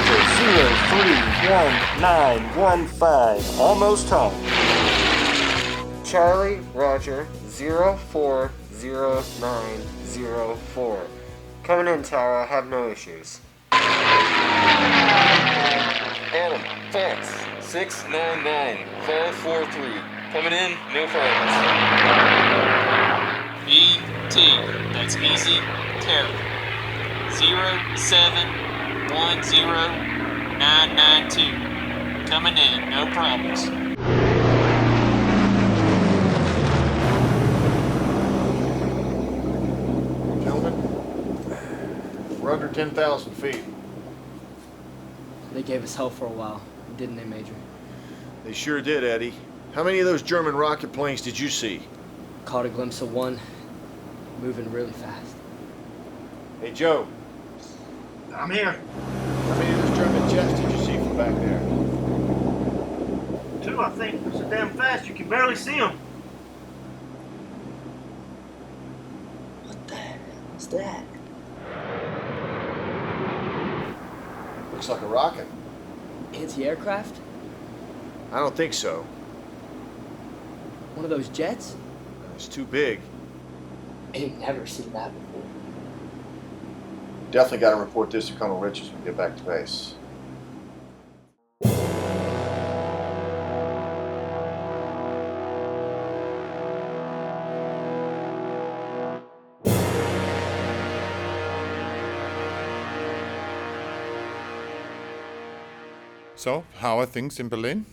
Roger, 0311915. Almost home. Charlie, Roger, 040904. Coming in, Tower. I have no issues. Adam, fax, 699-543. Coming in, no problems. ET, that's easy, terrible. 0710992. Coming in, no problems. Gentlemen, we're under 10,000 feet. They gave us hell for a while, didn't they, Major? They sure did, Eddie. How many of those German rocket planes did you see? Caught a glimpse of one, moving really fast. Hey, Joe. I'm here. How many of those German jets did you see from back there? 2, I think. They're so damn fast you can barely see them. What the hell is that? Looks like a rocket. Anti-aircraft? I don't think so. One of those jets? It's too big. Ain't never seen that before. Definitely got to report this to Colonel Richards when we get back to base. So, how are things in Berlin?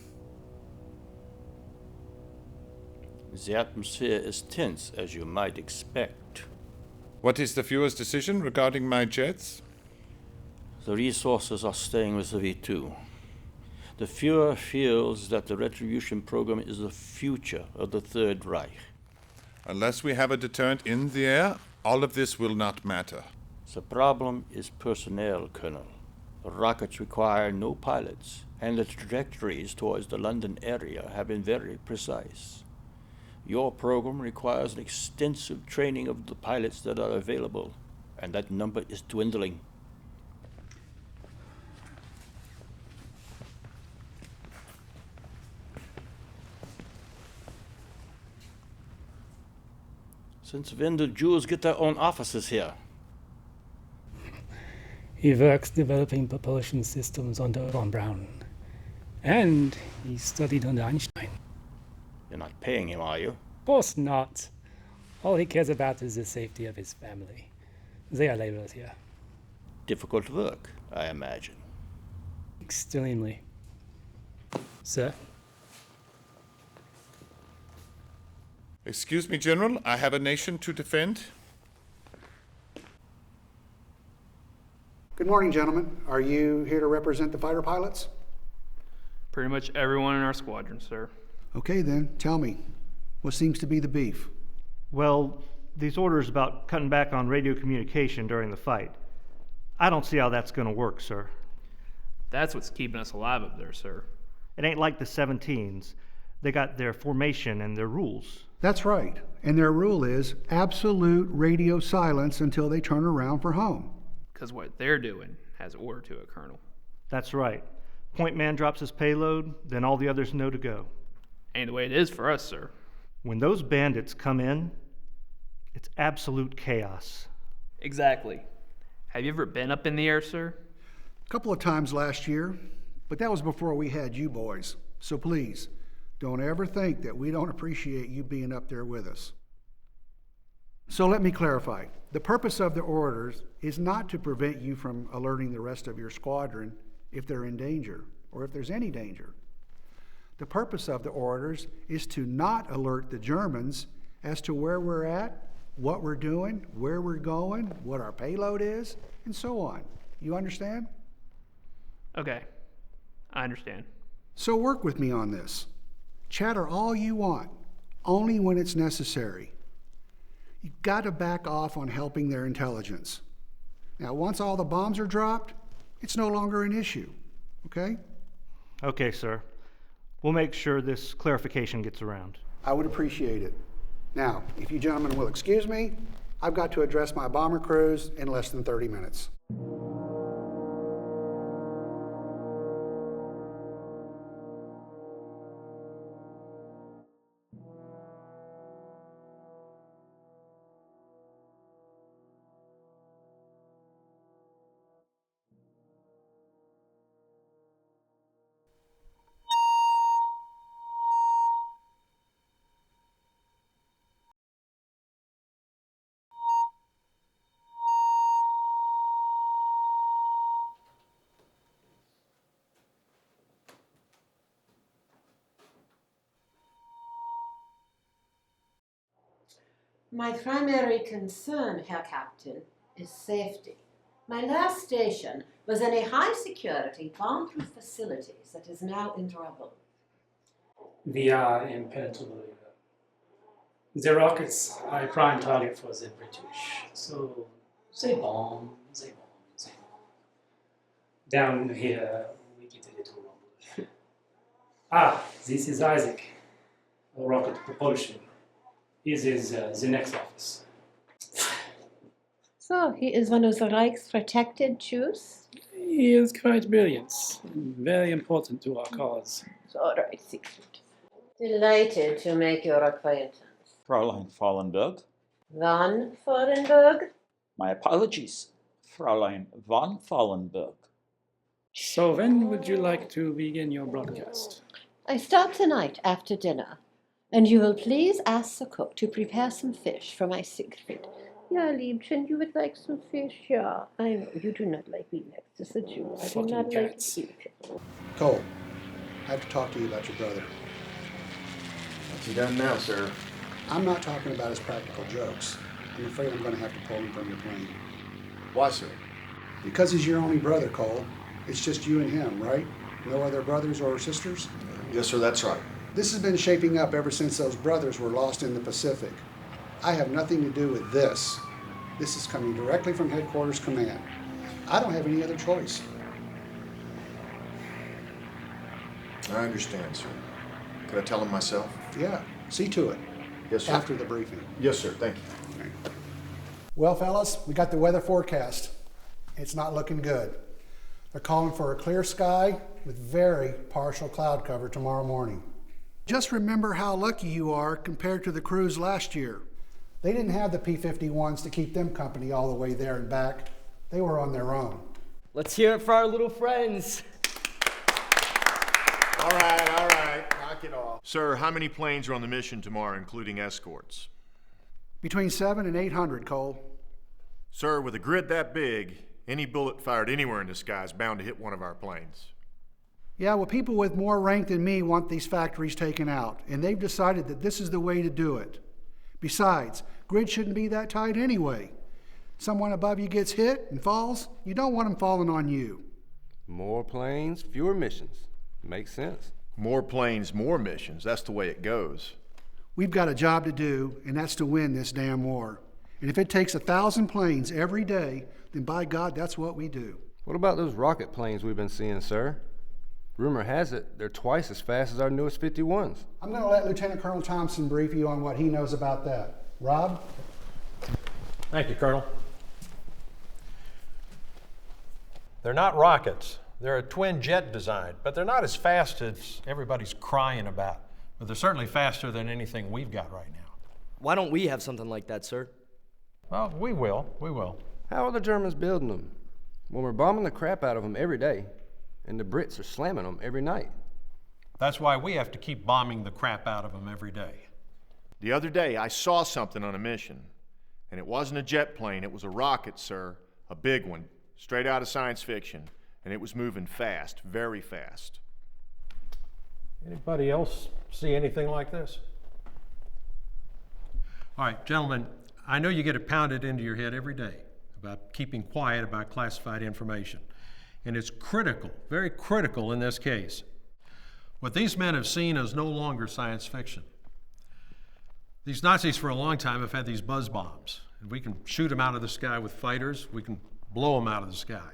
The atmosphere is tense, as you might expect. What is the Führer's decision regarding my jets? The resources are staying with the V2. The Führer feels that the retribution program is the future of the Third Reich. Unless we have a deterrent in the air, all of this will not matter. The problem is personnel, Colonel. The rockets require no pilots, and the trajectories towards the London area have been very precise. Your program requires an extensive training of the pilots that are available, and that number is dwindling. Since when do Jews get their own offices here? He works developing propulsion systems under von Braun. And he studied under Einstein. You're not paying him, are you? Of course not. All he cares about is the safety of his family. They are laborers here. Difficult work, I imagine. Extremely. Sir? Excuse me, General, I have a nation to defend. Good morning, gentlemen. Are you here to represent the fighter pilots? Pretty much everyone in our squadron, sir. Okay, then. Tell me, what seems to be the beef? Well, these orders about cutting back on radio communication during the fight. I don't see how that's going to work, sir. That's what's keeping us alive up there, sir. It ain't like the 17s. They got their formation and their rules. That's right. And their rule is absolute radio silence until they turn around for home. Because what they're doing has order to it, Colonel. That's right. Point man drops his payload, then all the others know to go. Ain't the way it is for us, sir. When those bandits come in, it's absolute chaos. Exactly. Have you ever been up in the air, sir? A couple of times last year, but that was before we had you boys. So please, don't ever think that we don't appreciate you being up there with us. So let me clarify. The purpose of the orders is not to prevent you from alerting the rest of your squadron if they're in danger, or if there's any danger. The purpose of the orders is to not alert the Germans as to where we're at, what we're doing, where we're going, what our payload is, and so on. You understand? Okay, I understand. So work with me on this. Chatter all you want, only when it's necessary. You've got to back off on helping their intelligence. Now, once all the bombs are dropped, it's no longer an issue, okay? Okay, sir. We'll make sure this clarification gets around. I would appreciate it. Now, if you gentlemen will excuse me, I've got to address my bomber crews in less than 30 minutes. My primary concern, Herr Captain, is safety. My last station was in a high-security, bomb-proof facility that is now in trouble. We are impenetrable. The rockets are a prime target for the British, so they bomb. Down here, we get a little rumble. This is Isaac, rocket propulsion. This is the next office. So, he is one of the Reich's protected Jews? He is quite brilliant and very important to our cause. So, right, secret. Delighted to make your acquaintance. Fräulein Fallenberg. Von Fallenberg? My apologies, Fräulein von Fallenberg. So when would you like to begin your broadcast? I start tonight after dinner, and you will please ask the cook to prepare some fish for my Siegfried. Ja, Liebchen, you would like some fish? Yeah, I know you do not like being next to the Jew. I do not like to eat it. Cole, I have to talk to you about your brother. What's he done now, sir? I'm not talking about his practical jokes. I'm afraid I'm going to have to pull him from your plane. Why, sir? Because he's your only brother, Cole. It's just you and him, right? No other brothers or sisters? Yes, sir, that's right. This has been shaping up ever since those brothers were lost in the Pacific. I have nothing to do with this. This is coming directly from Headquarters Command. I don't have any other choice. I understand, sir. Could I tell him myself? Yeah, see to it. Yes, sir. After the briefing. Yes, sir. Thank you. Well, fellas, we got the weather forecast. It's not looking good. They're calling for a clear sky with very partial cloud cover tomorrow morning. Just remember how lucky you are compared to the crews last year. They didn't have the P-51s to keep them company all the way there and back. They were on their own. Let's hear it for our little friends. All right. Knock it off. Sir, how many planes are on the mission tomorrow, including escorts? Between 700 and 800, Cole. Sir, with a grid that big, any bullet fired anywhere in the sky is bound to hit one of our planes. Yeah, well, people with more rank than me want these factories taken out, and they've decided that this is the way to do it. Besides, grid shouldn't be that tight anyway. Someone above you gets hit and falls, you don't want them falling on you. More planes, fewer missions. Makes sense. More planes, more missions. That's the way it goes. We've got a job to do, and that's to win this damn war. And if it takes 1,000 planes every day, then by God, that's what we do. What about those rocket planes we've been seeing, sir? Rumor has it they're twice as fast as our newest 51s. I'm going to let Lieutenant Colonel Thompson brief you on what he knows about that. Rob? Thank you, Colonel. They're not rockets. They're a twin jet design, but they're not as fast as everybody's crying about. But they're certainly faster than anything we've got right now. Why don't we have something like that, sir? Well, we will. How are the Germans building them? When we're bombing the crap out of them every day, and the Brits are slamming them every night. That's why we have to keep bombing the crap out of them every day. The other day, I saw something on a mission, and it wasn't a jet plane, it was a rocket, sir. A big one, straight out of science fiction, and it was moving fast, very fast. Anybody else see anything like this? All right, gentlemen, I know you get it pounded into your head every day about keeping quiet about classified information. And it's critical, very critical in this case. What these men have seen is no longer science fiction. These Nazis for a long time have had these buzz bombs. And we can shoot them out of the sky with fighters, we can blow them out of the sky.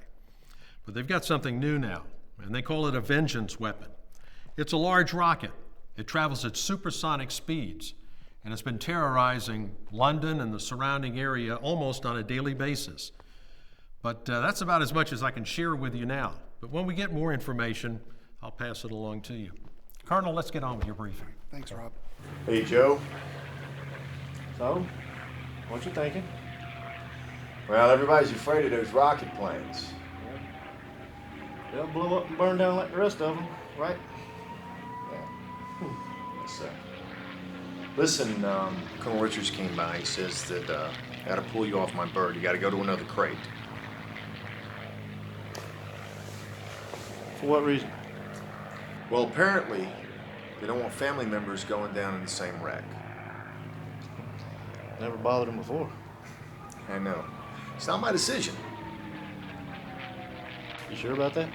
But they've got something new now, and they call it a vengeance weapon. It's a large rocket. It travels at supersonic speeds, and it's been terrorizing London and the surrounding area almost on a daily basis. But that's about as much as I can share with you now. But when we get more information, I'll pass it along to you. Colonel, let's get on with your briefing. Thanks, Rob. Hey, Joe. So, what you thinking? Well, everybody's afraid of those rocket planes. They'll blow up and burn down like the rest of them, right? Yeah. Yes, sir. Listen, Colonel Richards came by. He says that I gotta pull you off my bird. You gotta go to another crate. For what reason? Well, apparently, they don't want family members going down in the same wreck. Never bothered him before. I know. It's not my decision. You sure about that?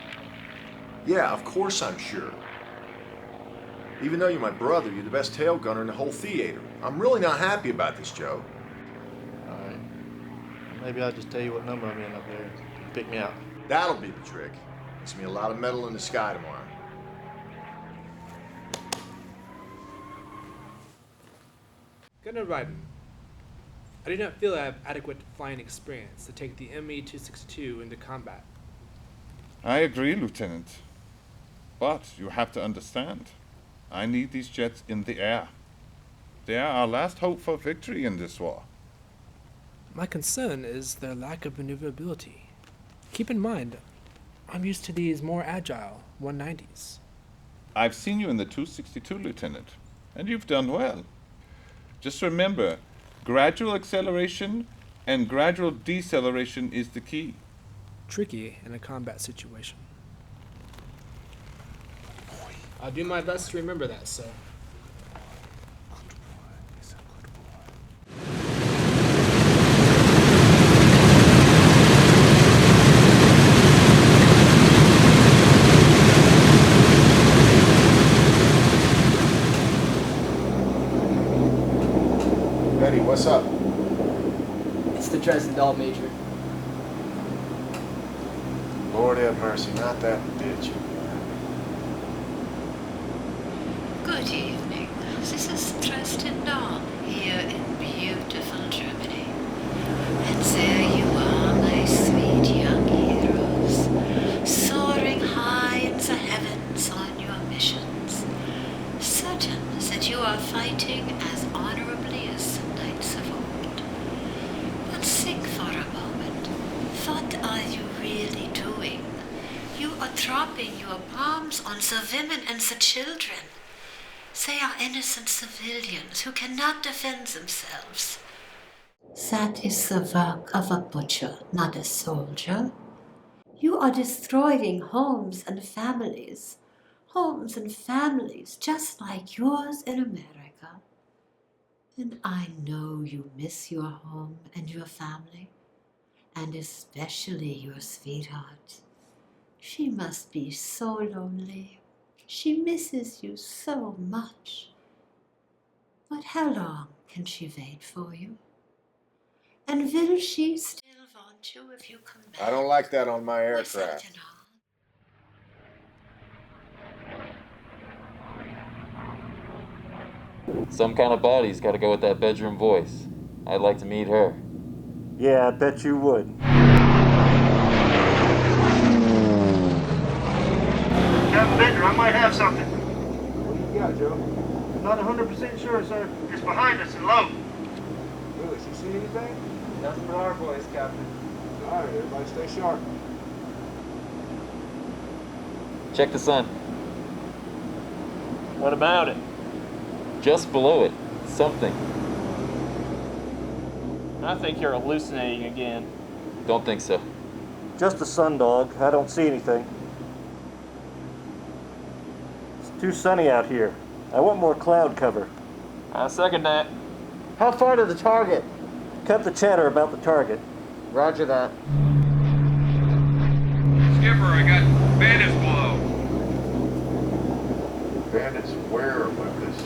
Yeah, of course I'm sure. Even though you're my brother, you're the best tail gunner in the whole theater. I'm really not happy about this, Joe. All right. Maybe I'll just tell you what number I'm in up there and pick me out. That'll be the trick. There's gonna be a lot of metal in the sky tomorrow. Gunner Biden, I do not feel I have adequate flying experience to take the ME-262 into combat. I agree, Lieutenant. But you have to understand, I need these jets in the air. They are our last hope for victory in this war. My concern is their lack of maneuverability. Keep in mind, I'm used to these more agile 190s. I've seen you in the 262, Lieutenant, and you've done well. Just remember, gradual acceleration and gradual deceleration is the key. Tricky in a combat situation. I'll do my best to remember that, sir. Betty, what's up? It's the Dresden Doll, Major. Lord have mercy, not that bitch. Good evening. This is Dresden Dawn here in beautiful Germany. And there you are, my sweet young heroes, soaring high in the heavens on your missions, certain that you are fighting as honorably as the knights of old. But think for a moment. What are you really doing? You are dropping your bombs on the women and the children. They are innocent civilians who cannot defend themselves. That is the work of a butcher, not a soldier. You are destroying homes and families just like yours in America. And I know you miss your home and your family, and especially your sweetheart. She must be so lonely. She misses you so much. But how long can she wait for you? And will she still want you if you come back? I don't like that on my aircraft. Some kind of body's got to go with that bedroom voice. I'd like to meet her. Yeah, I bet you would. Captain Bender, I might have something. What do you got, Joe? Not 100% sure, sir. It's behind us and low. Really, you see anything? Nothing but our boys, Captain. All right, everybody stay sharp. Check the sun. What about it? Just below it. Something. I think you're hallucinating again. Don't think so. Just the sun, dog. I don't see anything. It's too sunny out here. I want more cloud cover. I second that. How far to the target? Cut the chatter about the target. Roger that. Skipper, I got bandits below. Bandits where, Lucas?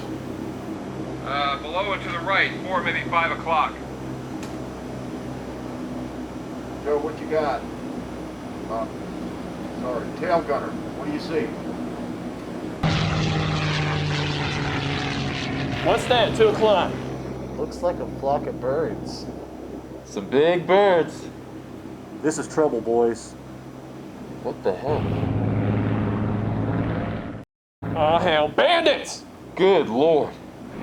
Below and to the right, 4, maybe 5 o'clock. Joe, what you got? Sorry, tail gunner. What do you see? What's that, 2 o'clock? Looks like a flock of birds. Some big birds. This is trouble, boys. What the hell? Oh, hell, bandits! Good Lord.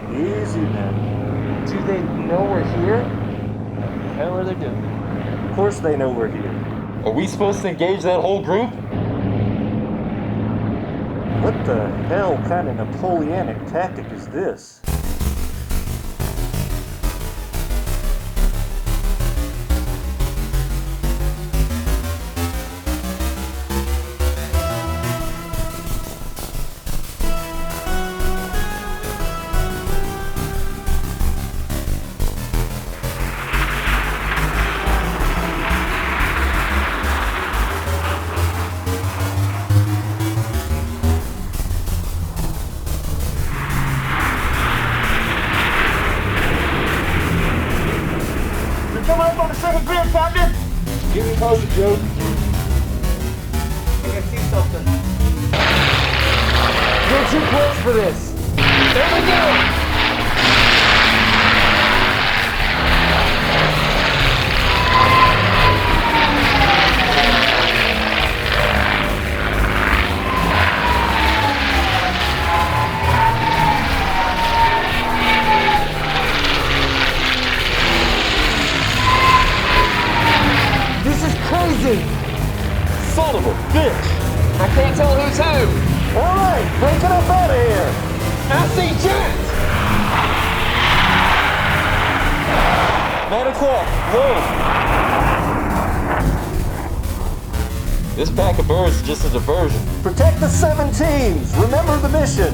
Easy, man. Do they know we're here? What the hell are they doing? Of course they know we're here. Are we supposed to engage that whole group? What the hell kind of Napoleonic tactic is this? How's it, Joe? I see something. You're too close for this. There we go! Son of a bitch! I can't tell who's who. All right, break it up out of here. I see jets. 9 o'clock, move. This pack of birds is just a diversion. Protect the 7 teams. Remember the mission.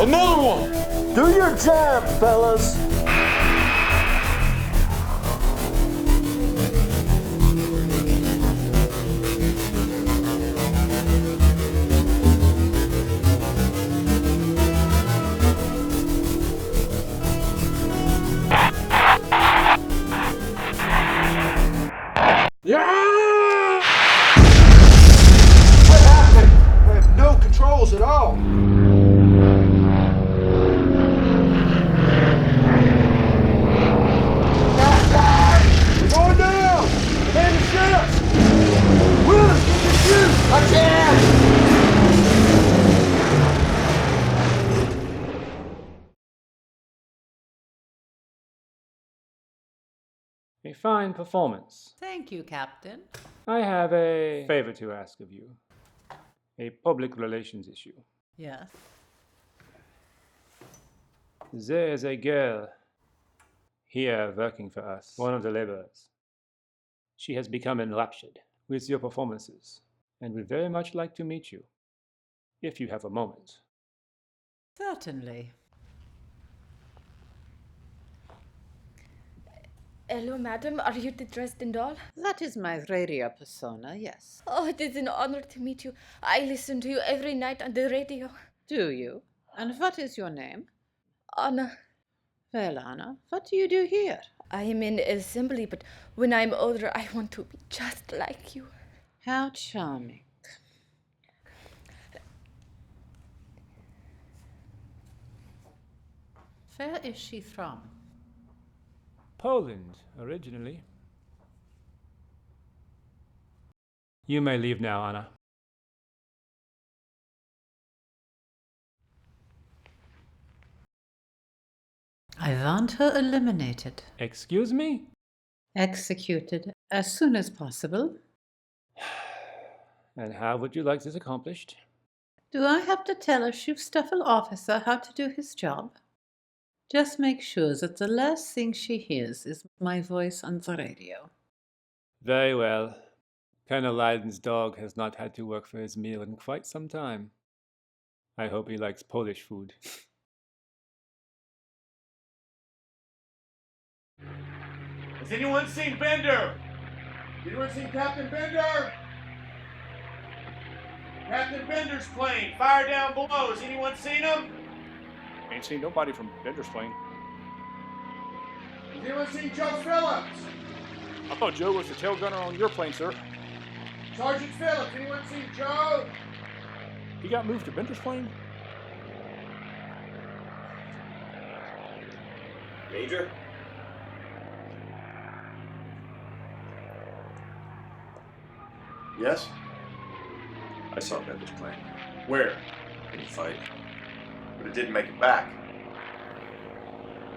Another one! Do your job, fellas! What happened? I have no controls at all. Going down! Man the ships! Willis, get your shoot! I can't! A fine performance. Thank you, Captain. I have a favor to ask of you. A public relations issue. Yes. There is a girl here working for us, one of the laborers. She has become enraptured with your performances and would very much like to meet you, if you have a moment. Certainly. Hello, madam. Are you the Dresden doll? That is my radio persona, yes. Oh, it is an honor to meet you. I listen to you every night on the radio. Do you? And what is your name? Anna. Well, Anna, what do you do here? I am in assembly, but when I'm older, I want to be just like you. How charming. Where is she from? Poland, originally. You may leave now, Anna. I want her eliminated. Excuse me? Executed as soon as possible. And how would you like this accomplished? Do I have to tell a Schutzstaffel officer how to do his job? Just make sure that the last thing she hears is my voice on the radio. Very well. Colonel Leiden's dog has not had to work for his meal in quite some time. I hope he likes Polish food. Has anyone seen Bender? Anyone seen Captain Bender? Captain Bender's plane, fire down below. Has anyone seen him? Ain't seen nobody from Bender's plane. Has anyone seen Joe Phillips? I thought Joe was the tail gunner on your plane, sir. Sergeant Phillips, anyone seen Joe? He got moved to Bender's plane? Major? Yes? I saw Bender's plane. Where? In the fight. But it didn't make it back.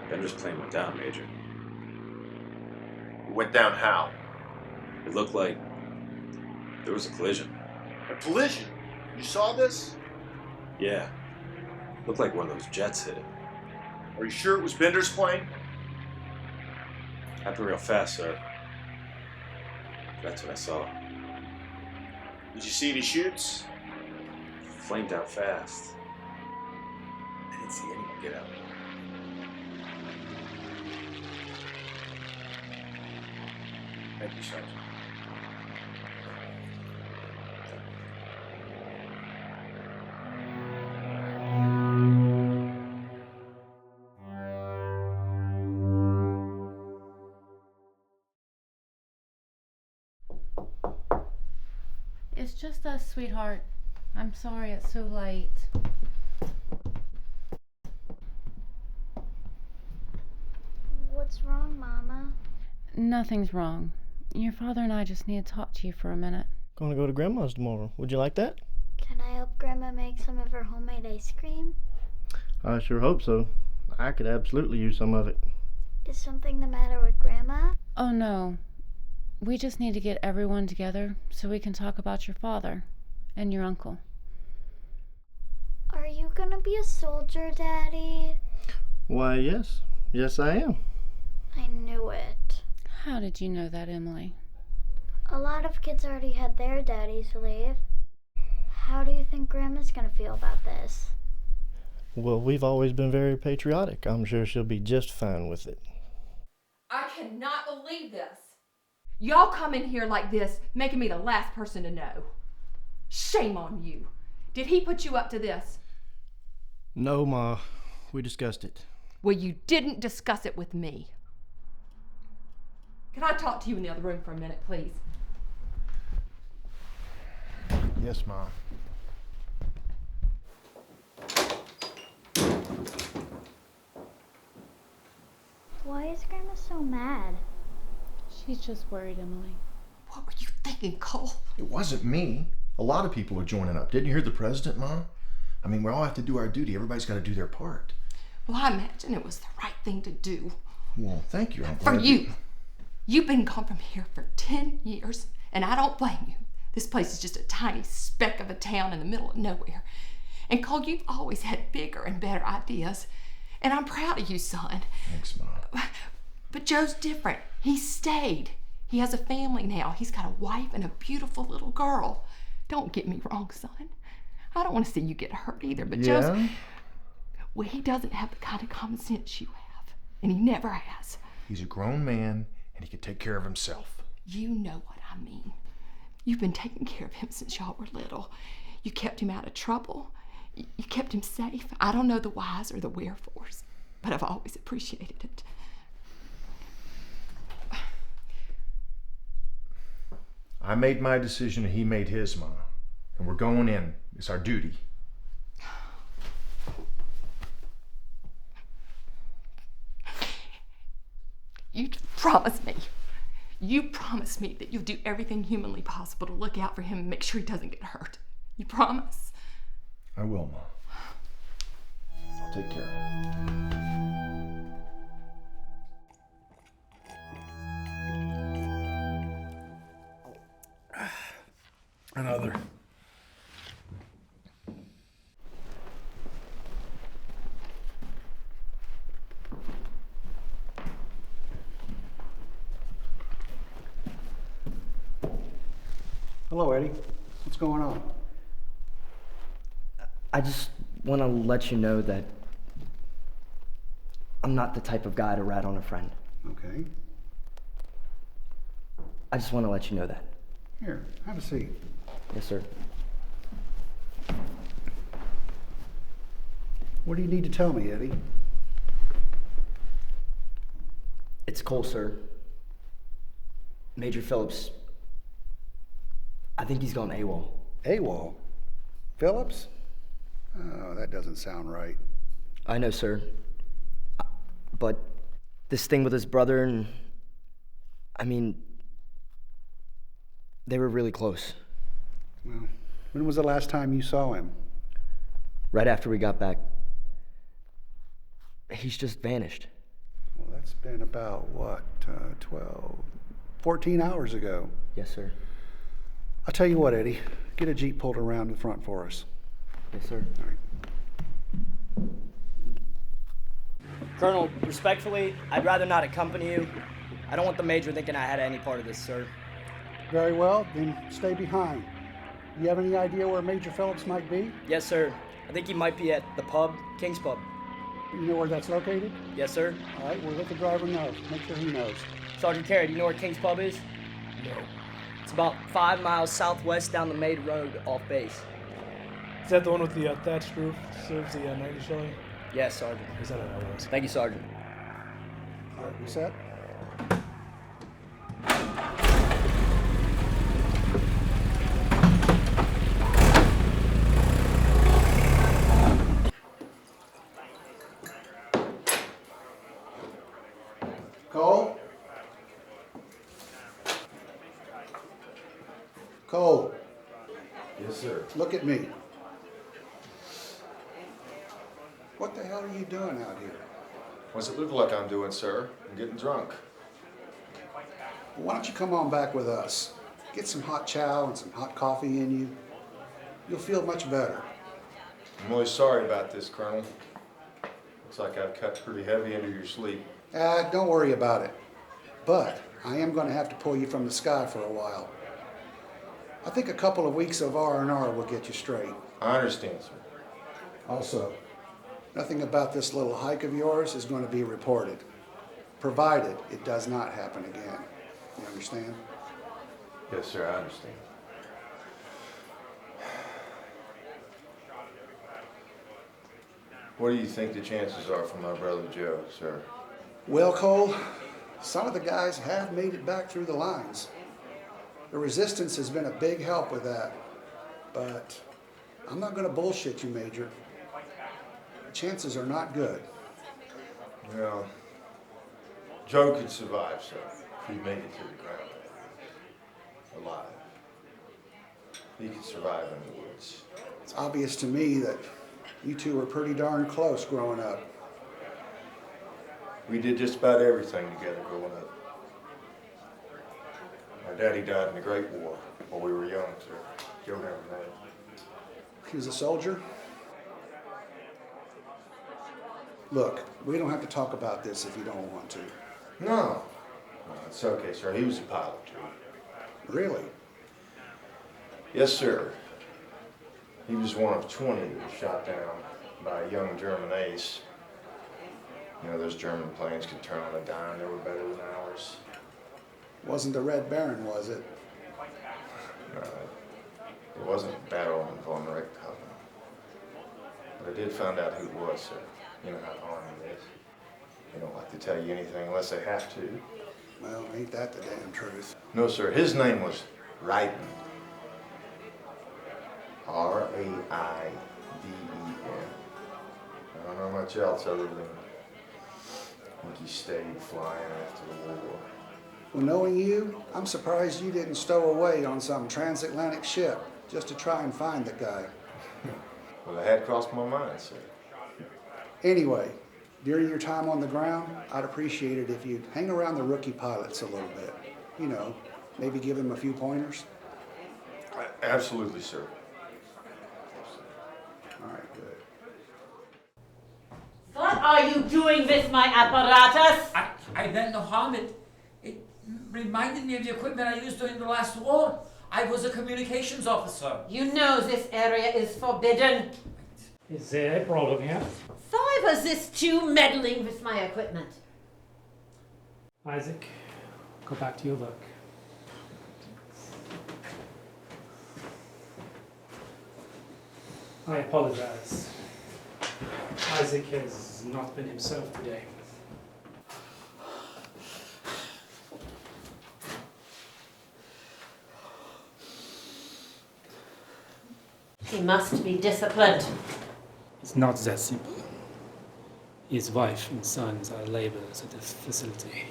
Bender's plane went down, Major. It went down how? It looked like there was a collision. A collision? You saw this? Yeah. Looked like one of those jets hit it. Are you sure it was Bender's plane? Happened real fast, sir. That's what I saw. Did you see any shoots? Flamed out fast. I didn't see anyone get out. Thank you, Sergeant. It's just us, sweetheart. I'm sorry it's so late. What's wrong, Mama? Nothing's wrong. Your father and I just need to talk to you for a minute. Gonna go to Grandma's tomorrow. Would you like that? Can I help Grandma make some of her homemade ice cream? I sure hope so. I could absolutely use some of it. Is something the matter with Grandma? Oh, no. We just need to get everyone together so we can talk about your father and your uncle. Are you gonna be a soldier, Daddy? Why, yes. Yes, I am. I knew it. How did you know that, Emily? A lot of kids already had their daddies leave. How do you think Grandma's gonna feel about this? Well, we've always been very patriotic. I'm sure she'll be just fine with it. I cannot believe this. Y'all come in here like this, making me the last person to know. Shame on you. Did he put you up to this? No, Ma. We discussed it. Well, you didn't discuss it with me. Can I talk to you in the other room for a minute, please? Yes, Ma. Why is Grandma so mad? She's just worried, Emily. What were you thinking, Cole? It wasn't me. A lot of people are joining up. Didn't you hear the president, Ma? I mean, we all have to do our duty. Everybody's got to do their part. Well, I imagine it was the right thing to do. Well, thank you. I'm For glad you. You've been gone from here for 10 years, and I don't blame you. This place is just a tiny speck of a town in the middle of nowhere. And Cole, you've always had bigger and better ideas. And I'm proud of you, son. Thanks, Ma. But Joe's different. He stayed. He has a family now. He's got a wife and a beautiful little girl. Don't get me wrong, son. I don't want to see you get hurt either, but Joe's... Well, he doesn't have the kind of common sense you have. And he never has. He's a grown man, and he can take care of himself. You know what I mean. You've been taking care of him since y'all were little. You kept him out of trouble. You kept him safe. I don't know the whys or the wherefores, but I've always appreciated it. I made my decision, and he made his, Ma. And we're going in. It's our duty. You promise me. You promise me that you'll do everything humanly possible to look out for him and make sure he doesn't get hurt. You promise? I will, Ma. I'll take care of him. Another. Hello, Eddie. What's going on? I just want to let you know that I'm not the type of guy to rat on a friend. Okay. I just want to let you know that. Here, have a seat. Yes, sir. What do you need to tell me, Eddie? It's Cole, sir. Major Phillips. I think he's gone AWOL. AWOL? Phillips? Oh, that doesn't sound right. I know, sir. But this thing with his brother and... I mean... They were really close. Well, when was the last time you saw him? Right after we got back. He's just vanished. Well, that's been about, 14 hours ago. Yes, sir. I'll tell you what, Eddie. Get a Jeep pulled around the front for us. Yes, sir. All right. Colonel, respectfully, I'd rather not accompany you. I don't want the Major thinking I had any part of this, sir. Very well, then stay behind. You have any idea where Major Phillips might be? Yes, sir. I think he might be at the pub, King's Pub. You know where that's located? Yes, sir. All right, we'll let the driver know. Make sure he knows. Sergeant Carey, do you know where King's Pub is? No. It's about 5 miles southwest down the main road off base. Is that the one with the thatched roof? Serves the 90 shelling? Yes, Sergeant. Is that what that was? Thank you, Sergeant. All right, you set? Cole? Cole, Yes, sir. look at me. What the hell are you doing out here? What's it look like I'm doing, sir? I'm getting drunk. Why don't you come on back with us? Get some hot chow and some hot coffee in you. You'll feel much better. I'm really sorry about this, Colonel. Looks like I've cut pretty heavy into your sleep. Don't worry about it. But I am going to have to pull you from the sky for a while. I think a couple of weeks of R&R will get you straight. I understand, sir. Also, nothing about this little hike of yours is going to be reported, provided it does not happen again. You understand? Yes, sir, I understand. What do you think the chances are for my brother Joe, sir? Well, Cole, some of the guys have made it back through the lines. The resistance has been a big help with that. But I'm not going to bullshit you, Major. The chances are not good. Well, Joe could survive, sir, if he made it to the ground. Alive. He could survive in the woods. It's obvious to me that you two were pretty darn close growing up. We did just about everything together growing up. Our daddy died in the Great War while we were young, sir. Joe never married. He was a soldier? Look, we don't have to talk about this if you don't want to. No, it's okay, sir. He was a pilot, too. Really? Yes, sir. He was one of 20 that was shot down by a young German ace. You know, those German planes could turn on a dime. They were better than ours. Wasn't the Red Baron, was it? No, it wasn't Battle von Richthofen. But I did find out who it was, sir. You know how the Army is. They don't like to tell you anything unless they have to. Well, ain't that the damn truth? No, sir. His name was Raiden. R-A-I-D-E-N. I don't know much else other than I think he stayed flying after the war. Well, knowing you, I'm surprised you didn't stow away on some transatlantic ship just to try and find the guy. Well, it had crossed my mind, sir. Anyway, during your time on the ground, I'd appreciate it if you'd hang around the rookie pilots a little bit. You know, maybe give them a few pointers. Absolutely, sir. All right, good. What are you doing with my apparatus? I meant no harm. It reminded me of the equipment I used during the last war. I was a communications officer. You know this area is forbidden. Is there a problem here? Why was this Jew meddling with my equipment? Isaac, go back to your work. I apologize. Isaac has not been himself today. He must be disciplined. It's not that simple. His wife and sons are laborers at this facility.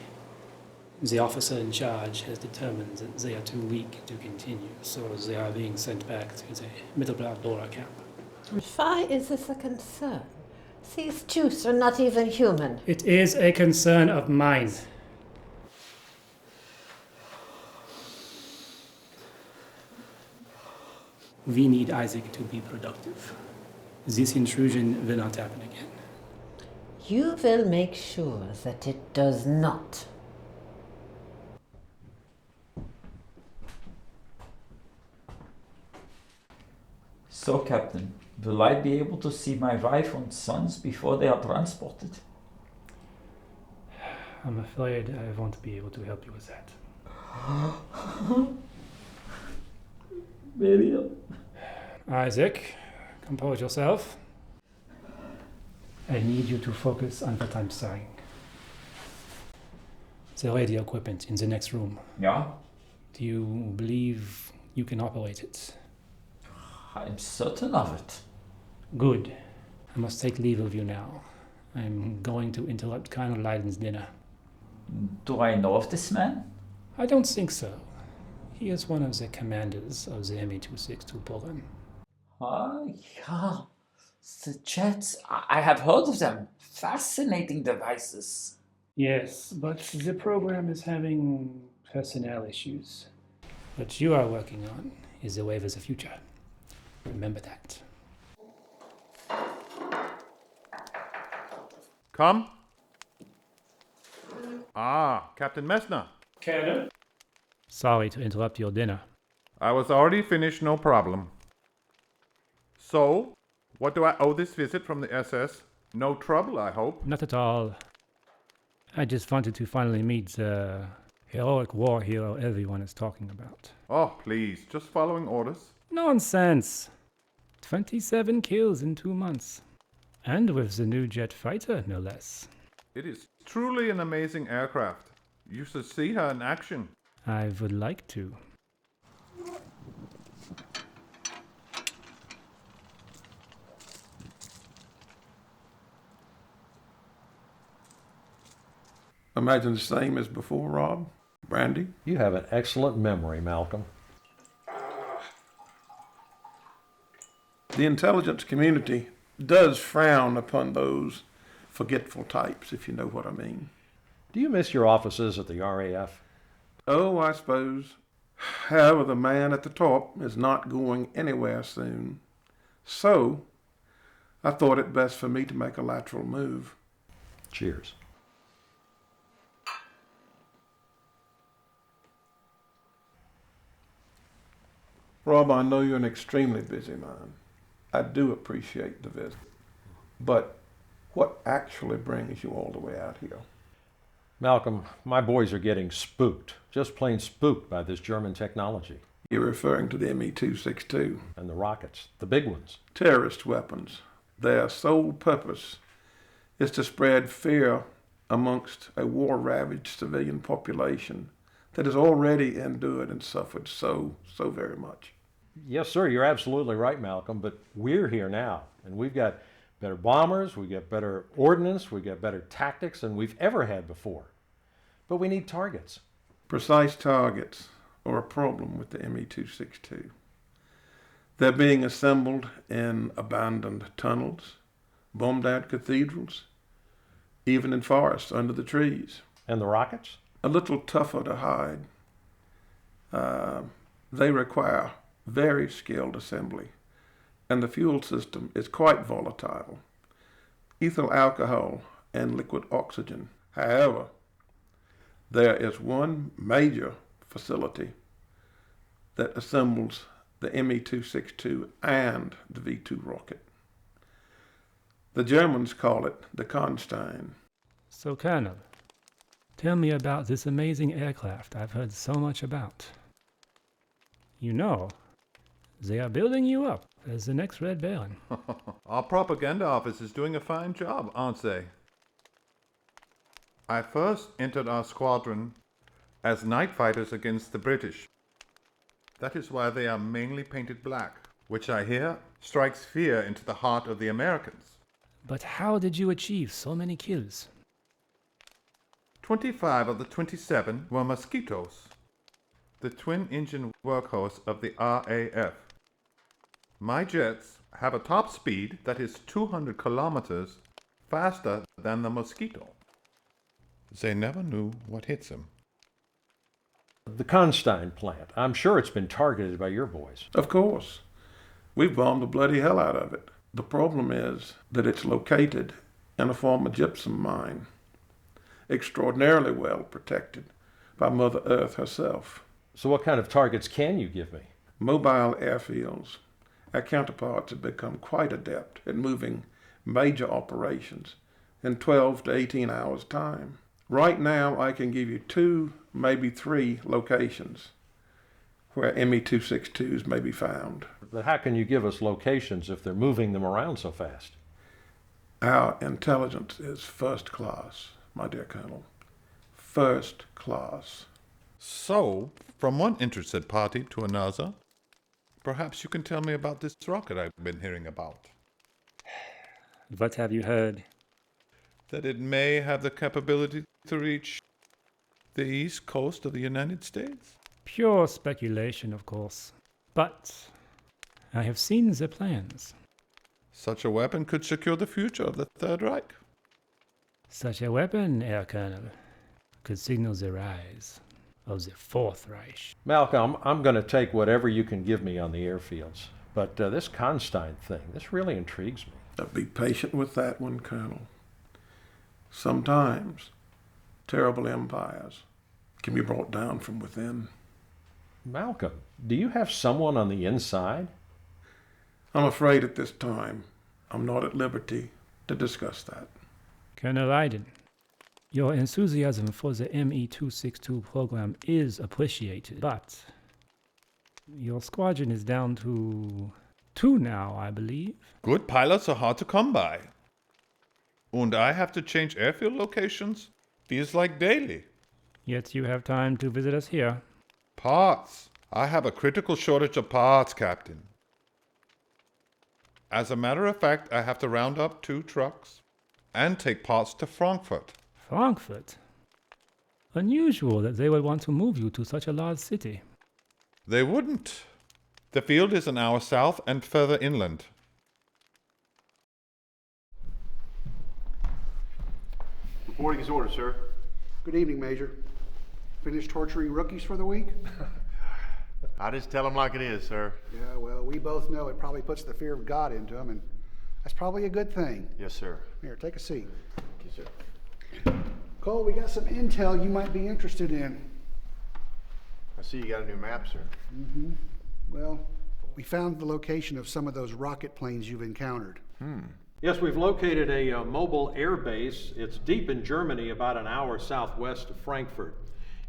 The officer in charge has determined that they are too weak to continue, so they are being sent back to the Mittelblau-Dora camp. Why is this a concern? These Jews are not even human. It is a concern of mine. We need Isaac to be productive. This intrusion will not happen again. You will make sure that it does not. So, Captain, will I be able to see my wife and sons before they are transported? I'm afraid I won't be able to help you with that. Miriam. Isaac, compose yourself. I need you to focus on what I'm saying. The radio equipment in the next room. Yeah? Do you believe you can operate it? I'm certain of it. Good. I must take leave of you now. I'm going to interrupt Colonel Leiden's dinner. Do I know of this man? I don't think so. He is one of the commanders of the ME-262 program. Yeah. The jets. I have heard of them. Fascinating devices. Yes, but the program is having personnel issues. What you are working on is the wave of the future. Remember that. Come. Ah, Captain Messner. Colonel? Sorry to interrupt your dinner. I was already finished, no problem. So, what do I owe this visit from the SS? No trouble, I hope? Not at all. I just wanted to finally meet the heroic war hero everyone is talking about. Oh, please, just following orders. Nonsense! 27 kills in 2 months. And with the new jet fighter, no less. It is truly an amazing aircraft. You should see her in action. I would like to. Imagine the same as before, Rob. Brandy? You have an excellent memory, Malcolm. The intelligence community does frown upon those forgetful types, if you know what I mean. Do you miss your offices at the RAF? Oh, I suppose. However, the man at the top is not going anywhere soon. So, I thought it best for me to make a lateral move. Cheers. Rob, I know you're an extremely busy man. I do appreciate the visit. But what actually brings you all the way out here? Malcolm, my boys are getting spooked, just plain spooked by this German technology. You're referring to the ME-262. And the rockets, the big ones. Terrorist weapons. Their sole purpose is to spread fear amongst a war-ravaged civilian population that has already endured and suffered so very much. Yes, sir, you're absolutely right, Malcolm, but we're here now, and we've got better bombers, we've got better ordnance, we've got better tactics than we've ever had before. But we need targets. Precise targets are a problem with the ME-262. They're being assembled in abandoned tunnels, bombed out cathedrals, even in forests under the trees. And the rockets? A little tougher to hide. They require very skilled assembly, and the fuel system is quite volatile. Ethyl alcohol and liquid oxygen. However, there is one major facility that assembles the ME-262 and the V-2 rocket. The Germans call it the Konstein. So, Colonel, tell me about this amazing aircraft I've heard so much about. You know, they are building you up as the next Red Baron. Our propaganda office is doing a fine job, aren't they? I first entered our squadron as night fighters against the British. That is why they are mainly painted black, which I hear strikes fear into the heart of the Americans. But how did you achieve so many kills? 25 of the 27 were Mosquitoes, the twin-engine workhorse of the RAF. My jets have a top speed that is 200 kilometers faster than the Mosquito. They never knew what hits them. The Konstein plant. I'm sure it's been targeted by your boys. Of course. We've bombed the bloody hell out of it. The problem is that it's located in a former gypsum mine, extraordinarily well protected by Mother Earth herself. So what kind of targets can you give me? Mobile airfields Our counterparts have become quite adept at moving major operations in 12 to 18 hours' time. Right now, I can give you 2, maybe 3 locations where ME-262s may be found. But how can you give us locations if they're moving them around so fast? Our intelligence is first class, my dear Colonel. First class. So, from one interested party to another, perhaps you can tell me about this rocket I've been hearing about. What have you heard? That it may have the capability to reach the east coast of the United States? Pure speculation, of course. But I have seen the plans. Such a weapon could secure the future of the Third Reich. Such a weapon, Herr Colonel, could signal the rise of the Fourth Reich. Malcolm, I'm going to take whatever you can give me on the airfields. But this Constein thing, this really intrigues me. Be patient with that one, Colonel. Sometimes terrible empires can be brought down from within. Malcolm, do you have someone on the inside? I'm afraid at this time I'm not at liberty to discuss that. Colonel Iden, your enthusiasm for the ME-262 program is appreciated, but your squadron is down to 2 now, I believe. Good pilots are hard to come by. And I have to change airfield locations? Feels like daily. Yet you have time to visit us here. Parts. I have a critical shortage of parts, Captain. As a matter of fact, I have to round up 2 trucks and take parts to Frankfurt. Frankfurt? Unusual that they would want to move you to such a large city. They wouldn't. The field is an hour south and further inland. Reporting is ordered, sir. Good evening, Major. Finished torturing rookies for the week? I just tell them like it is, sir. Yeah, well, we both know it probably puts the fear of God into them, and that's probably a good thing. Yes, sir. Here, take a seat. Thank you, sir. Cole, we got some intel you might be interested in. I see you got a new map, sir. Mm-hmm. Well, we found the location of some of those rocket planes you've encountered. Yes, we've located a mobile airbase. It's deep in Germany, about an hour southwest of Frankfurt.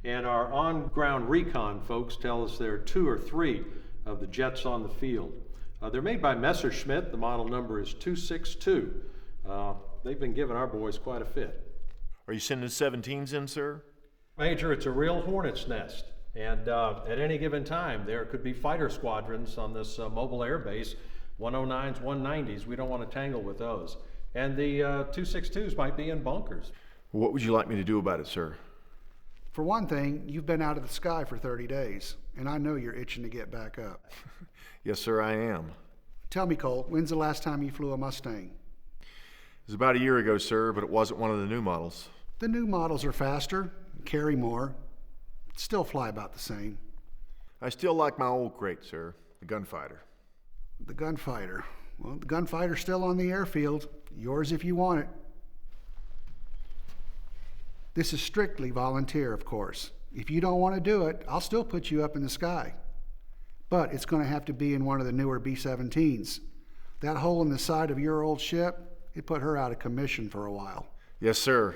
And our on-ground recon folks tell us there are 2 or 3 of the jets on the field. They're made by Messerschmitt. The model number is 262. They've been giving our boys quite a fit. Are you sending 17s in, sir? Major, it's a real hornet's nest. And at any given time, there could be fighter squadrons on this mobile airbase, 109s, 190s. We don't want to tangle with those. And the 262s might be in bunkers. What would you like me to do about it, sir? For one thing, you've been out of the sky for 30 days, and I know you're itching to get back up. Yes, sir, I am. Tell me, Cole, when's the last time you flew a Mustang? It was about a year ago, sir, but it wasn't one of the new models. The new models are faster, carry more, still fly about the same. I still like my old crate, sir, the Gunfighter. The Gunfighter. Well, the Gunfighter's still on the airfield. Yours if you want it. This is strictly volunteer, of course. If you don't want to do it, I'll still put you up in the sky. But it's going to have to be in one of the newer B-17s. That hole in the side of your old ship, it put her out of commission for a while. Yes, sir.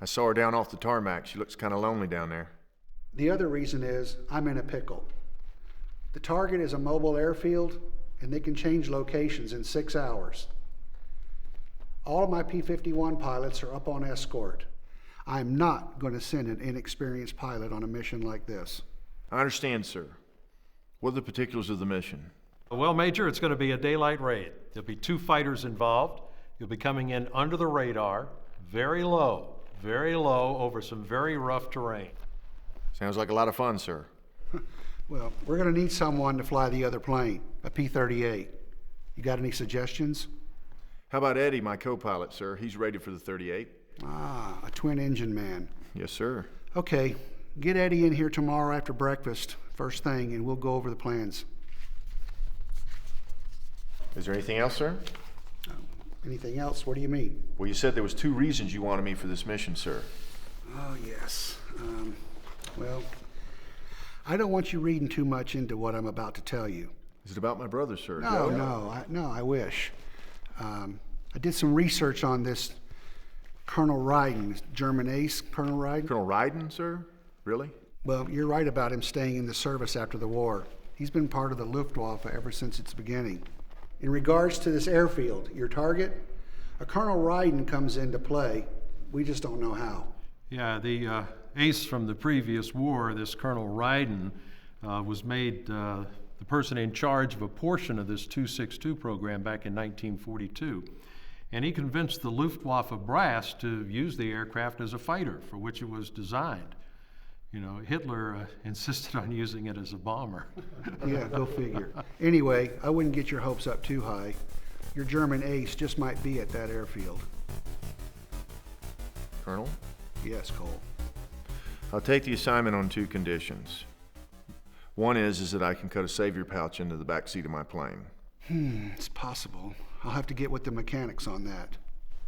I saw her down off the tarmac. She looks kind of lonely down there. The other reason is I'm in a pickle. The target is a mobile airfield, and they can change locations in 6 hours. All of my P-51 pilots are up on escort. I'm not going to send an inexperienced pilot on a mission like this. I understand, sir. What are the particulars of the mission? Well, Major, it's going to be a daylight raid. There'll be 2 fighters involved. You'll be coming in under the radar, very low over some very rough terrain. Sounds like a lot of fun, sir. Well, we're going to need someone to fly the other plane, a P-38. You got any suggestions? How about Eddie, my co-pilot, sir? He's rated for the 38. Ah, a twin-engine man. Yes, sir. Okay, get Eddie in here tomorrow after breakfast, first thing, and we'll go over the plans. Is there anything else, sir? Anything else? What do you mean? Well, you said there was 2 reasons you wanted me for this mission, sir. Oh, yes. Well, I don't want you reading too much into what I'm about to tell you. Is it about my brother, sir? No, Joe? I wish. I did some research on this Colonel Ryden, German ace, Colonel Ryden. Colonel Ryden, sir? Really? Well, you're right about him staying in the service after the war. He's been part of the Luftwaffe ever since its beginning. In regards to this airfield, your target, a Colonel Ryden comes into play. We just don't know how. Yeah, the ace from the previous war, this Colonel Ryden, was made the person in charge of a portion of this 262 program back in 1942. And he convinced the Luftwaffe brass to use the aircraft as a fighter for which it was designed. You know, Hitler insisted on using it as a bomber. Yeah, go figure. Anyway, I wouldn't get your hopes up too high. Your German ace just might be at that airfield. Colonel? Yes, Cole. I'll take the assignment on 2 conditions. One is that I can cut a savior pouch into the back seat of my plane. It's possible. I'll have to get with the mechanics on that.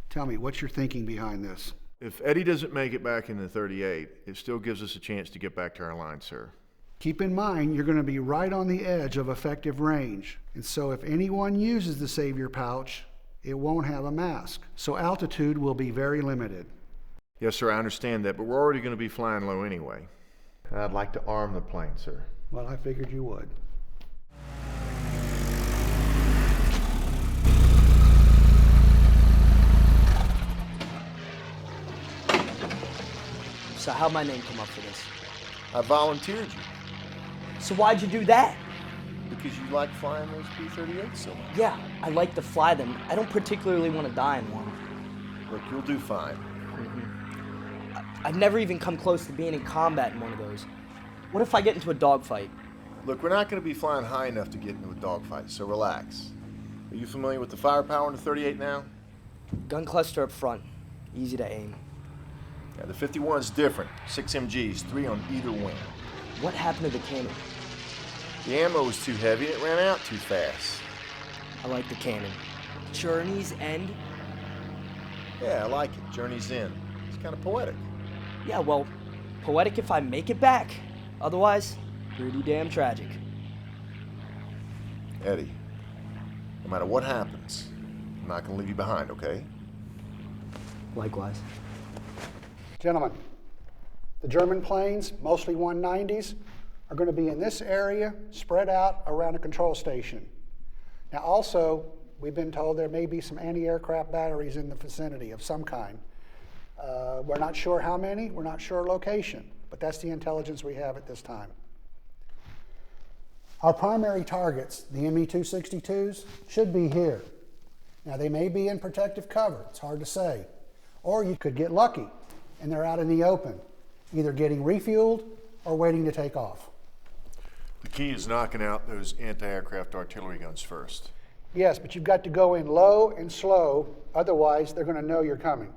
Tell me, what's your thinking behind this? If Eddie doesn't make it back in the 38, it still gives us a chance to get back to our line, sir. Keep in mind, you're going to be right on the edge of effective range. And so if anyone uses the savior pouch, it won't have a mask. So altitude will be very limited. Yes, sir, I understand that, but we're already going to be flying low anyway. And I'd like to arm the plane, sir. Well, I figured you would. So how'd my name come up for this? I volunteered you. So why'd you do that? Because you like flying those P-38s so much. Yeah, I like to fly them. I don't particularly want to die in one. Look, you'll do fine. I've never even come close to being in combat in one of those. What if I get into a dogfight? Look, we're not going to be flying high enough to get into a dogfight, so relax. Are you familiar with the firepower in the 38 now? Gun cluster up front. Easy to aim. Yeah, the 51's different. 6 MGs, 3 on either wing. What happened to the cannon? The ammo was too heavy and it ran out too fast. I like the cannon. Journey's End? Yeah, I like it. Journey's End. It's kind of poetic. Yeah, well, poetic if I make it back. Otherwise, pretty damn tragic. Eddie, no matter what happens, I'm not going to leave you behind, okay? Likewise. Gentlemen, the German planes, mostly 190s, are going to be in this area, spread out around a control station. Now also, we've been told there may be some anti-aircraft batteries in the vicinity of some kind. We're not sure how many, we're not sure location, but that's the intelligence we have at this time. Our primary targets, the ME-262s, should be here. Now they may be in protective cover, it's hard to say. Or you could get lucky and they're out in the open, either getting refueled or waiting to take off. The key is knocking out those anti-aircraft artillery guns first. Yes, but you've got to go in low and slow, otherwise they're going to know you're coming.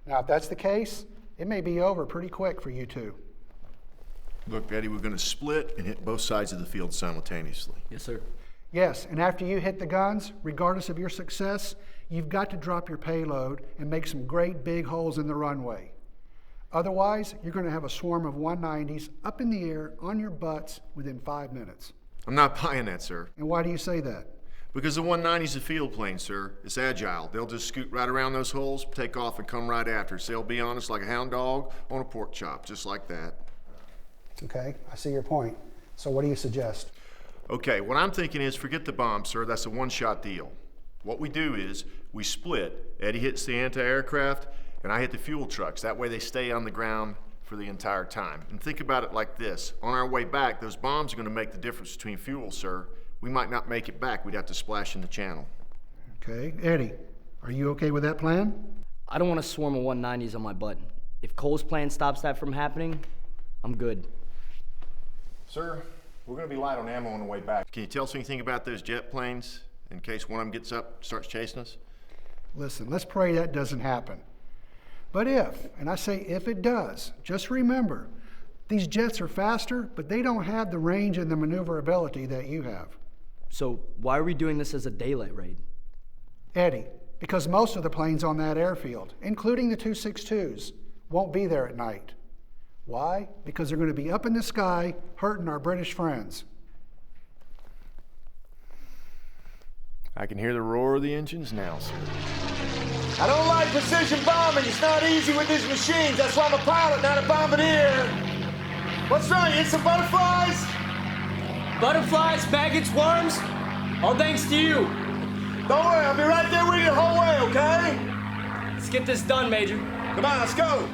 Now, if that's the case, it may be over pretty quick for you two. Look, Eddie, we're going to split and hit both sides of the field simultaneously. Yes, sir. Yes, and after you hit the guns, regardless of your success, you've got to drop your payload and make some great big holes in the runway. Otherwise, you're going to have a swarm of 190s up in the air on your butts within 5 minutes. I'm not buying that, sir. And why do you say that? Because the 190's a field plane, sir. It's agile. They'll just scoot right around those holes, take off, and come right after us. They'll be on us like a hound dog on a pork chop, just like that. Okay, I see your point. So what do you suggest? Okay, what I'm thinking is forget the bomb, sir. That's a one-shot deal. What we do is we split. Eddie hits the anti-aircraft, and I hit the fuel trucks. That way they stay on the ground for the entire time. And think about it like this. On our way back, those bombs are going to make the difference between fuel, sir. We might not make it back. We'd have to splash in the channel. Okay, Eddie, are you okay with that plan? I don't want a swarm of 190s on my butt. If Cole's plan stops that from happening, I'm good. Sir, we're going to be light on ammo on the way back. Can you tell us anything about those jet planes in case one of them gets up, starts chasing us? Listen, let's pray that doesn't happen. But if, and I say if it does, just remember, these jets are faster, but they don't have the range and the maneuverability that you have. So why are we doing this as a daylight raid? Eddie, because most of the planes on that airfield, including the 262s, won't be there at night. Why? Because they're going to be up in the sky hurting our British friends. I can hear the roar of the engines now, sir. I don't like precision bombing. It's not easy with these machines. That's why I'm a pilot, not a bombardier. What's wrong? You hit some butterflies? Butterflies, maggots, worms, all thanks to you. Don't worry, I'll be right there with you the whole way, okay? Let's get this done, Major. Come on, let's go.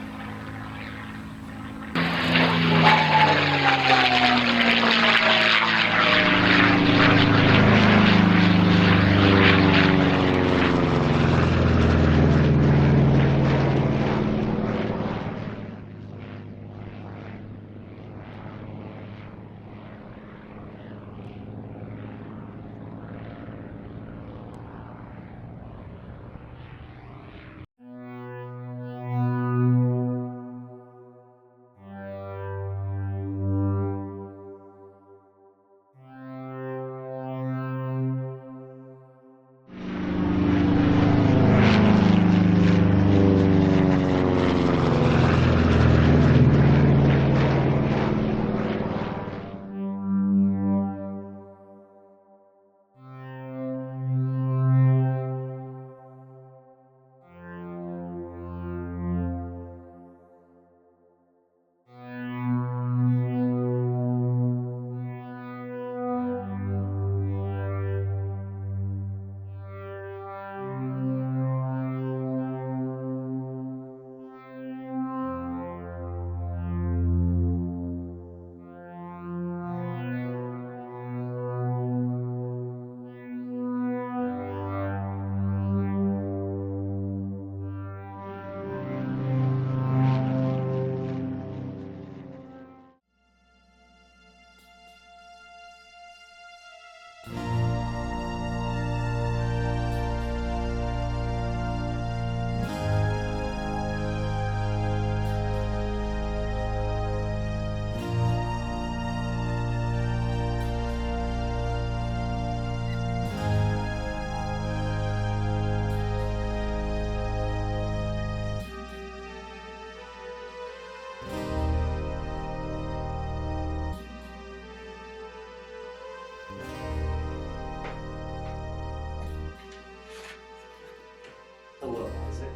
Hello, Isaac.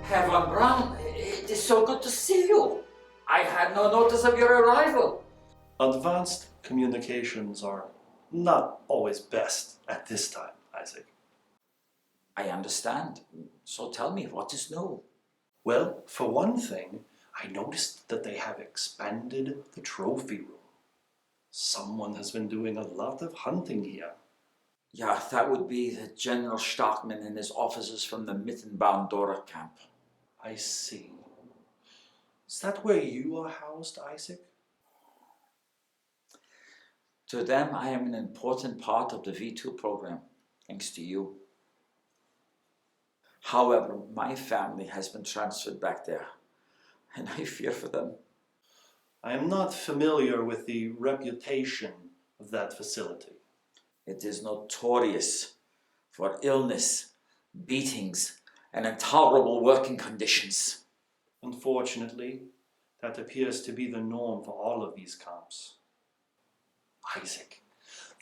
Herr Von Braun, it is so good to see you. I had no notice of your arrival. Advanced communications are not always best at this time, Isaac. I understand. So tell me, what is new? Well, for one thing, I noticed that they have expanded the trophy room. Someone has been doing a lot of hunting here. Yeah, that would be the General Stockman and his officers from the Mittenbaum-Dora camp. I see. Is that where you are housed, Isaac? To them, I am an important part of the V2 program, thanks to you. However, my family has been transferred back there, and I fear for them. I am not familiar with the reputation of that facility. It is notorious for illness, beatings, and intolerable working conditions. Unfortunately, that appears to be the norm for all of these camps. Isaac,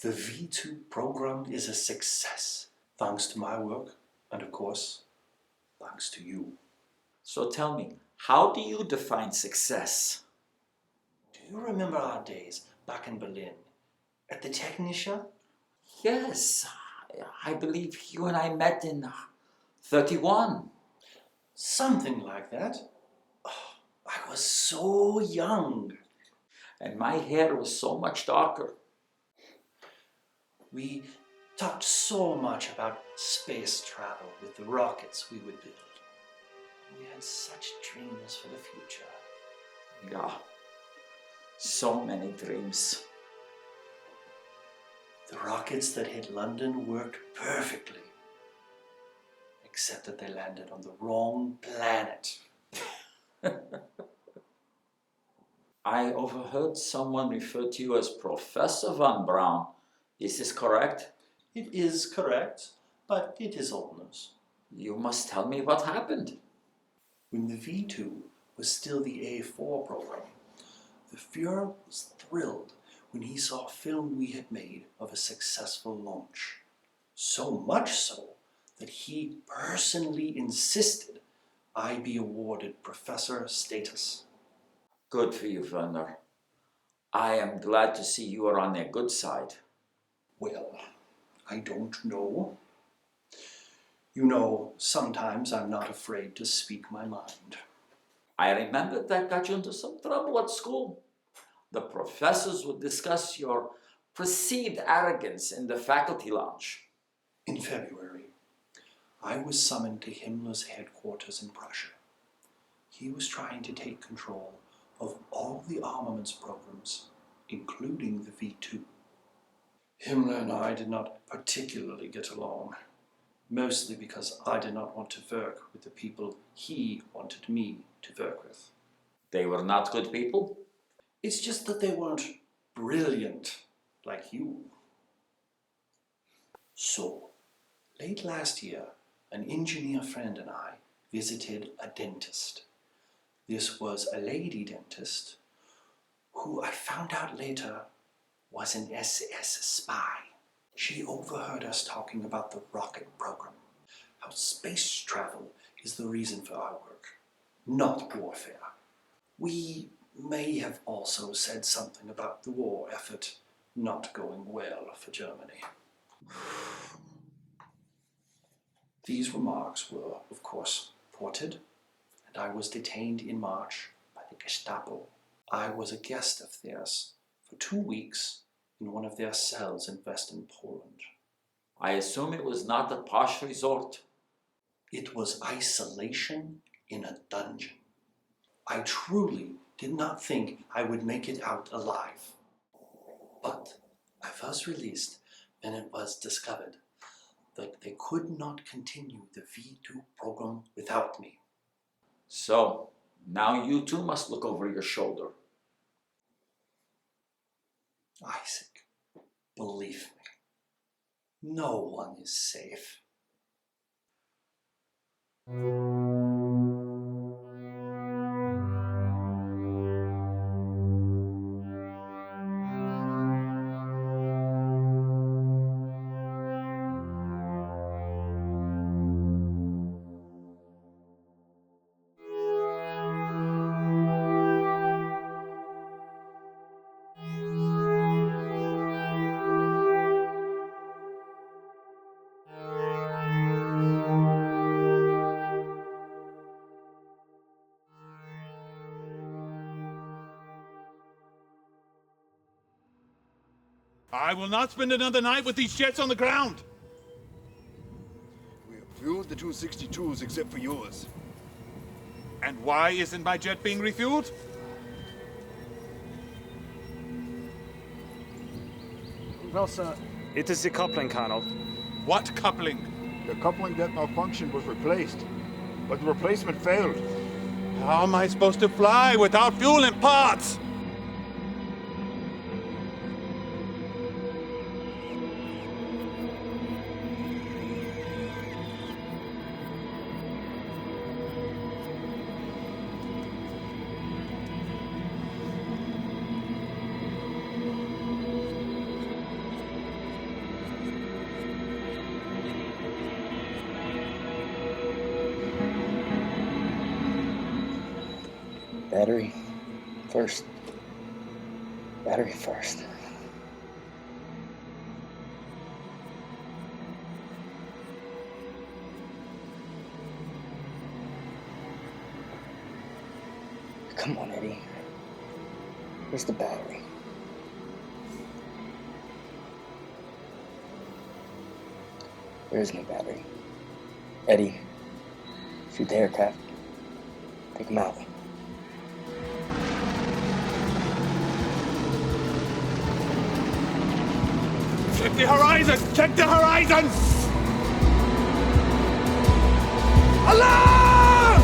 the V2 program is a success, thanks to my work, and of course, thanks to you. So tell me, how do you define success? Do you remember our days back in Berlin, at the Technische? Yes, I believe you and I met in 31. Something like that. Oh, I was so young. And my hair was so much darker. We talked so much about space travel with the rockets we would build. We had such dreams for the future. Yeah, so many dreams. The rockets that hit London worked perfectly, except that they landed on the wrong planet. I overheard someone refer to you as Professor Von Braun. Is this correct? It is correct, but it is old news. You must tell me what happened. When the V2 was still the A4 program, the Fuhrer was thrilled when he saw a film we had made of a successful launch. So much so that he personally insisted I be awarded professor status. Good for you, Werner. I am glad to see you are on their good side. Well, I don't know. You know, sometimes I'm not afraid to speak my mind. I remember that got you into some trouble at school. The professors would discuss your perceived arrogance in the faculty lounge. In February, I was summoned to Himmler's headquarters in Prussia. He was trying to take control of all the armaments programs, including the V2. Himmler and I did not particularly get along, mostly because I did not want to work with the people he wanted me to work with. They were not good people? It's just that they weren't brilliant like you. So, late last year, an engineer friend and I visited a dentist. This was a lady dentist who I found out later was an SS spy. She overheard us talking about the rocket program, how space travel is the reason for our work, not warfare. We may have also said something about the war effort not going well for Germany. These remarks were, of course, reported, and I was detained in March by the Gestapo. I was a guest of theirs for 2 weeks in one of their cells in Western Poland. I assume it was not a posh resort. It was isolation in a dungeon. I truly did not think I would make it out alive. But I was released when it was discovered that they could not continue the V2 program without me. So, now you too must look over your shoulder. Isaac, believe me, no one is safe. I will not spend another night with these jets on the ground. We have fueled the 262s except for yours. And why isn't my jet being refueled? Well, sir, it is the coupling, Colonel. What coupling? The coupling that malfunctioned was replaced, but the replacement failed. How am I supposed to fly without fuel and parts? Battery first. Battery first. Come on, Eddie. Where's the battery? There is no battery. Eddie, shoot the aircraft. Take them out. Check the horizon! Check the horizon! Alarm!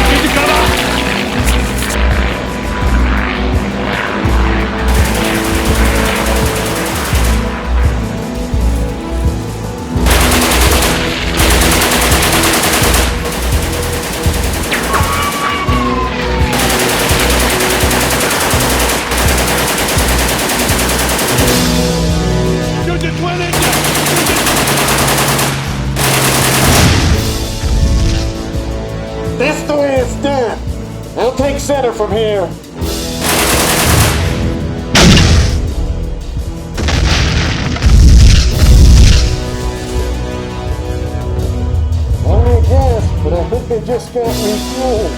Get to cover! Shoot the twin engine! center from here. I guess, but I think they just got refueled.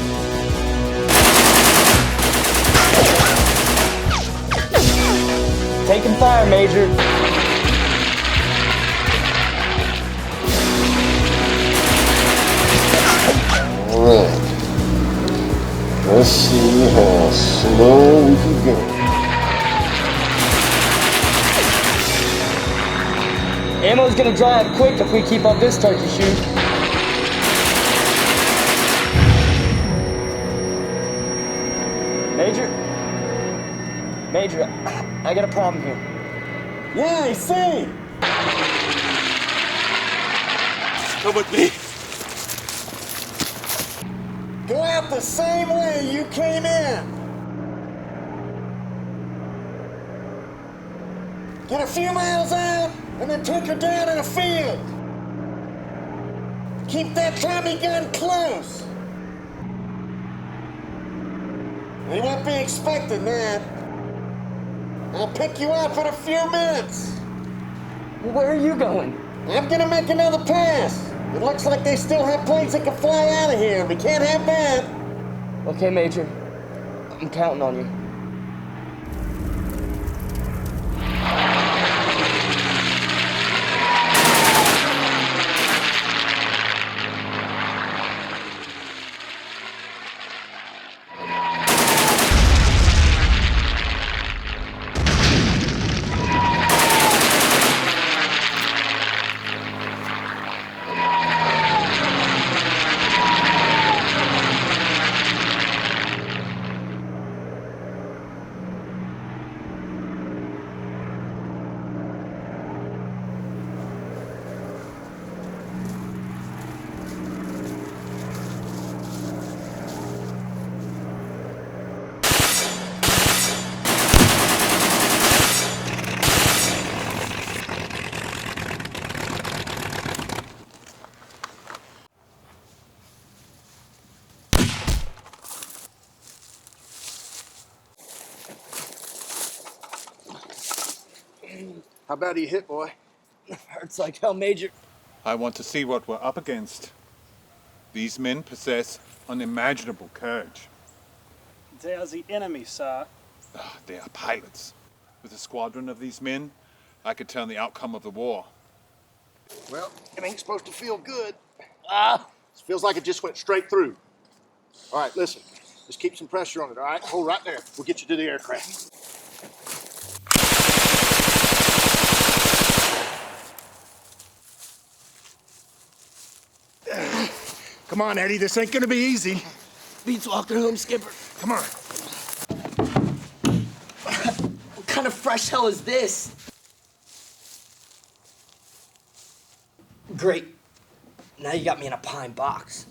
Taking fire, Major. Alright. Let's see how slow we can go. Ammo's gonna dry up quick if we keep up this turkey shoot. Major, I got a problem here. Yeah, I see. Come with me. Go out the same way you came in. Get a few miles out, and then take her down in a field. Keep that Tommy gun close. They won't be expecting that. I'll pick you up in a few minutes. Where are you going? I'm gonna make another pass. It looks like they still have planes that can fly out of here. We can't have that. Okay, Major. I'm counting on you. How bad are you hit, boy? Hurts like hell, Major. I want to see what we're up against. These men possess unimaginable courage. They are the enemy, sir. They are pilots. With a squadron of these men, I could turn the outcome of the war. Well, it ain't supposed to feel good. It feels like it just went straight through. All right, listen. Just keep some pressure on it, all right? Hold right there. We'll get you to the aircraft. Come on, Eddie. This ain't gonna be easy. Beats walking home, Skipper. Come on. What kind of fresh hell is this? Great. Now you got me in a pine box.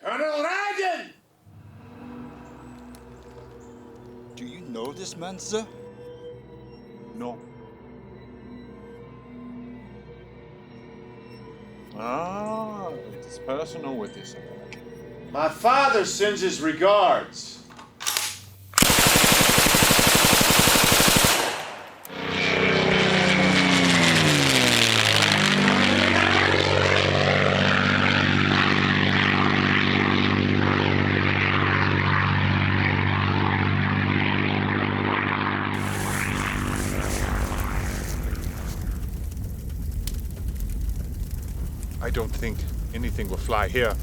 Colonel Ryan! Do you know this man, sir? No. Ah, it is personal with this. My father sends his regards. I don't think anything will fly here.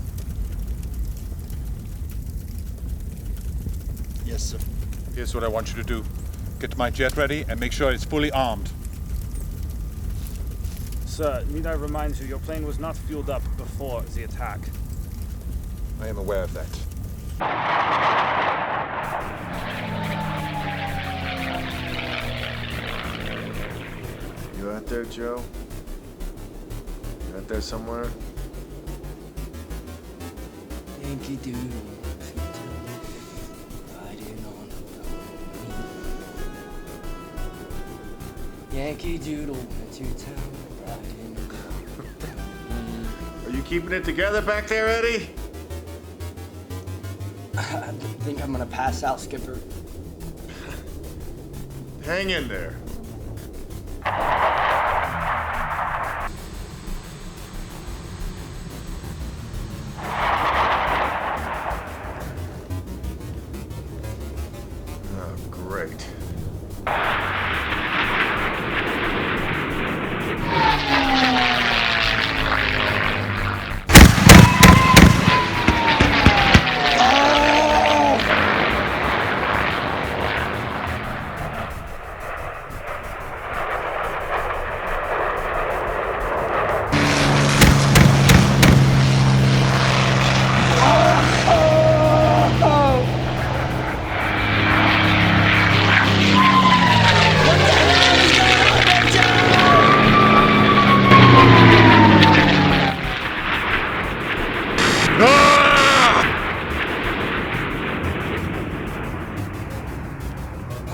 Yes, sir. Here's what I want you to do. Get my jet ready and make sure it's fully armed. Sir, need I remind you, your plane was not fueled up before the attack. I am aware of that. You out there, Joe? You out there somewhere? Yankee Doodle, riding on the Yankee Doodle went to town, riding Are you keeping it together back there, Eddie? I think I'm gonna pass out, Skipper. Hang in there. Oh, great.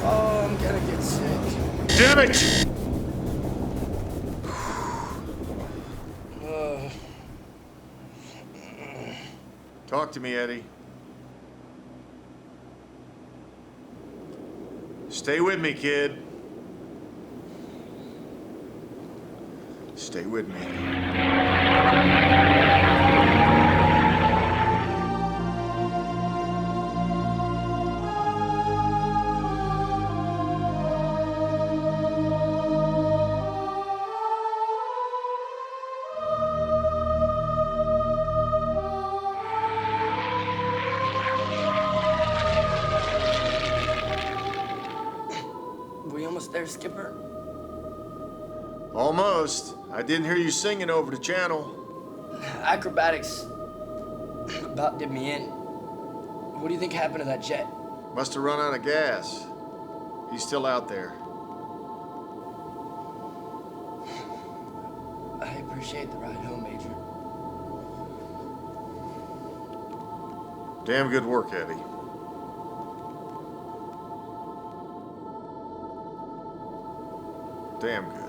Oh, I'm gonna get sick. Damn it! Talk to me, Eddie. Stay with me, kid. Stay with me. We almost there, Skipper? Almost. I didn't hear you singing over the channel. Acrobatics about did me in. What do you think happened to that jet? Must have run out of gas. He's still out there. I appreciate the ride home, Major. Damn good work, Eddie. Damn good.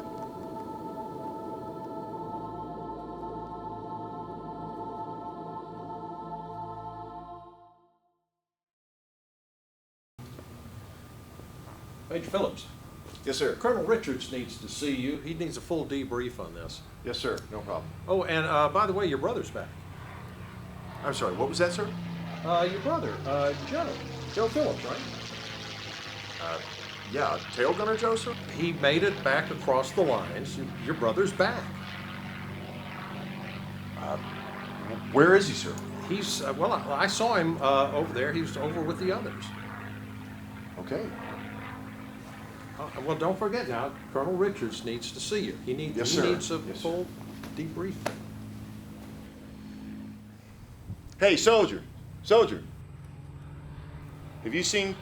Major Phillips. Yes, sir. Colonel Richards needs to see you. He needs a full debrief on this. Yes, sir. No problem. Oh, and by the way, your brother's back. I'm sorry, what was that, sir? Your brother, Joe Phillips, right? Yeah, tail gunner Joe, sir? He made it back across the lines. Your brother's back. Where is he, sir? He's, well, I saw him over there. He was over with the others. Okay. Well, don't forget now, Colonel Richards needs to see you. He needs, Yes, he sir. needs a Yes, full debrief. Hey, soldier. Soldier. Have you seen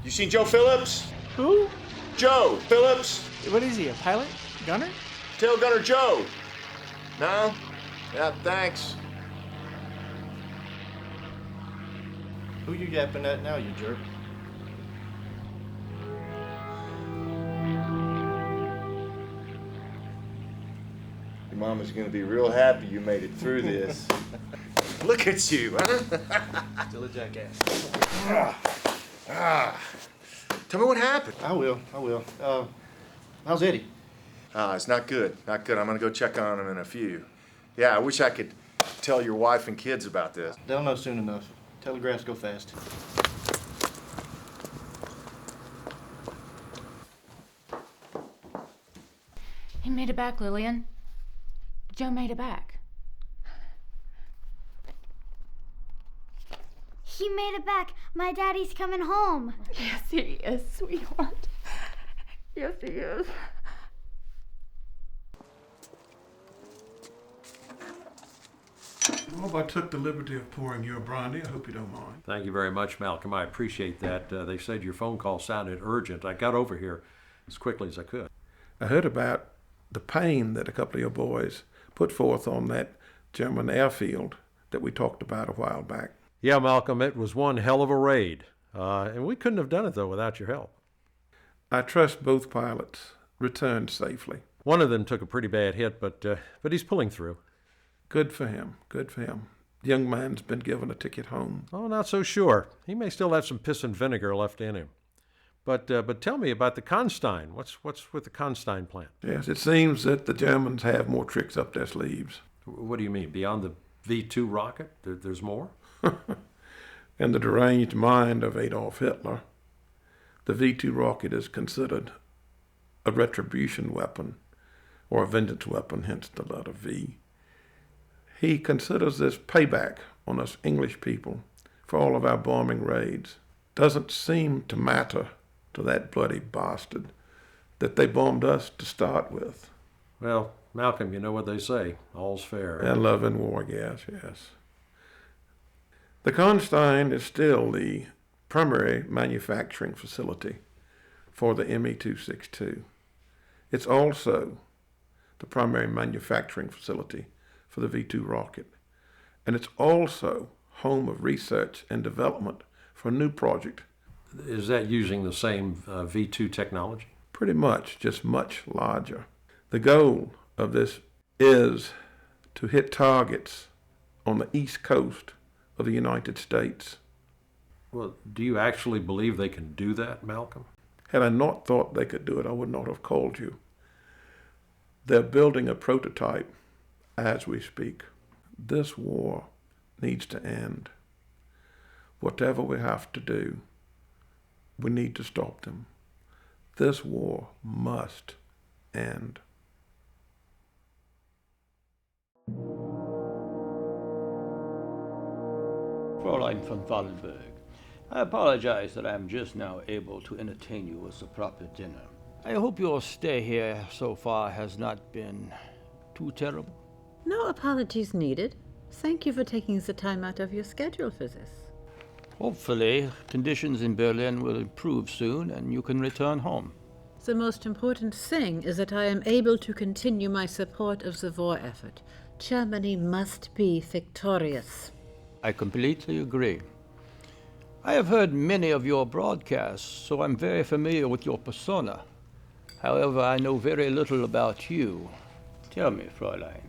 Joe Phillips? Who? Joe Phillips. What is he, a pilot? Gunner? Tail gunner Joe. No? Yeah, thanks. Who you yapping at now, you jerk? Your mama's gonna be real happy you made it through this. Look at you, huh? Still a jackass. Tell me what happened. I will. How's Eddie? It's not good. Not good. I'm gonna go check on him in a few. Yeah, I wish I could tell your wife and kids about this. They'll know soon enough. Telegraphs go fast. He made it back, Lillian. Joe made it back. He made it back. My daddy's coming home. Yes, he is, sweetheart. Yes, he is. I hope I took the liberty of pouring you a brandy. I hope you don't mind. Thank you very much, Malcolm. I appreciate that. They said your phone call sounded urgent. I got over here as quickly as I could. I heard about the pain that a couple of your boys put forth on that German airfield that we talked about a while back. Yeah, Malcolm, it was one hell of a raid. And we couldn't have done it, though, without your help. I trust both pilots returned safely. One of them took a pretty bad hit, but he's pulling through. Good for him. Good for him. The young man's been given a ticket home. Oh, not so sure. He may still have some piss and vinegar left in him. But tell me about the Constein. What's with the Constein plant? Yes, it seems that the Germans have more tricks up their sleeves. What do you mean? Beyond the V-2 rocket? There's more? In the deranged mind of Adolf Hitler, the V-2 rocket is considered a retribution weapon, or a vengeance weapon, hence the letter V. He considers this payback on us English people for all of our bombing raids. Doesn't seem to matter to that bloody bastard that they bombed us to start with. Well, Malcolm, you know what they say. All's fair. And love and war, yes. The Constein is still the primary manufacturing facility for the ME-262. It's also the primary manufacturing facility for the V-2 rocket. And it's also home of research and development for a new project. Is that using the same V-2 technology? Pretty much, just much larger. The goal of this is to hit targets on the east coast of the United States. Well, do you actually believe they can do that, Malcolm? Had I not thought they could do it, I would not have called you. They're building a prototype as we speak. This war needs to end. Whatever we have to do, we need to stop them. This war must end. Fräulein von Wallenberg, I apologize that I'm just now able to entertain you with a proper dinner. I hope your stay here so far has not been too terrible. No apologies needed. Thank you for taking the time out of your schedule for this. Hopefully, conditions in Berlin will improve soon and you can return home. The most important thing is that I am able to continue my support of the war effort. Germany must be victorious. I completely agree. I have heard many of your broadcasts, so I'm very familiar with your persona. However, I know very little about you. Tell me, Fräulein,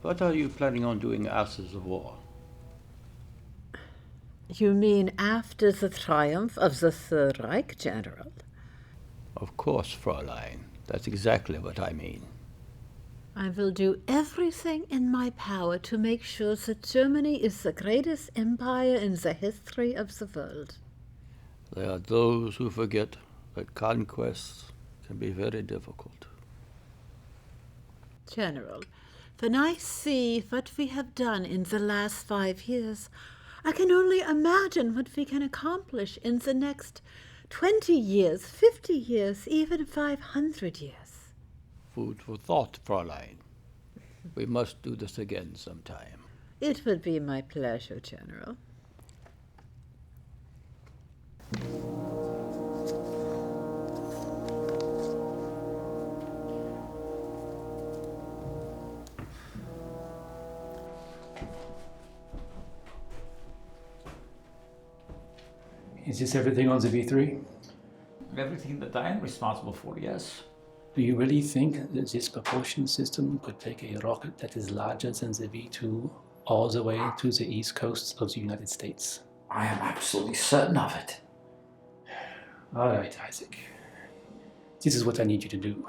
what are you planning on doing after the war? You mean after the triumph of the Third Reich, General? Of course, Fräulein. That's exactly what I mean. I will do everything in my power to make sure that Germany is the greatest empire in the history of the world. There are those who forget that conquests can be very difficult. General, when I see what we have done in the last 5 years, I can only imagine what we can accomplish in the next 20 years, 50 years, even 500 years. Food for thought, Fräulein. We must do this again sometime. It would be my pleasure, General. Is this everything on the V3? Everything that I am responsible for, yes. Do you really think that this propulsion system could take a rocket that is larger than the V2 all the way to the east coast of the United States? I am absolutely certain of it. All right, Isaac. This is what I need you to do.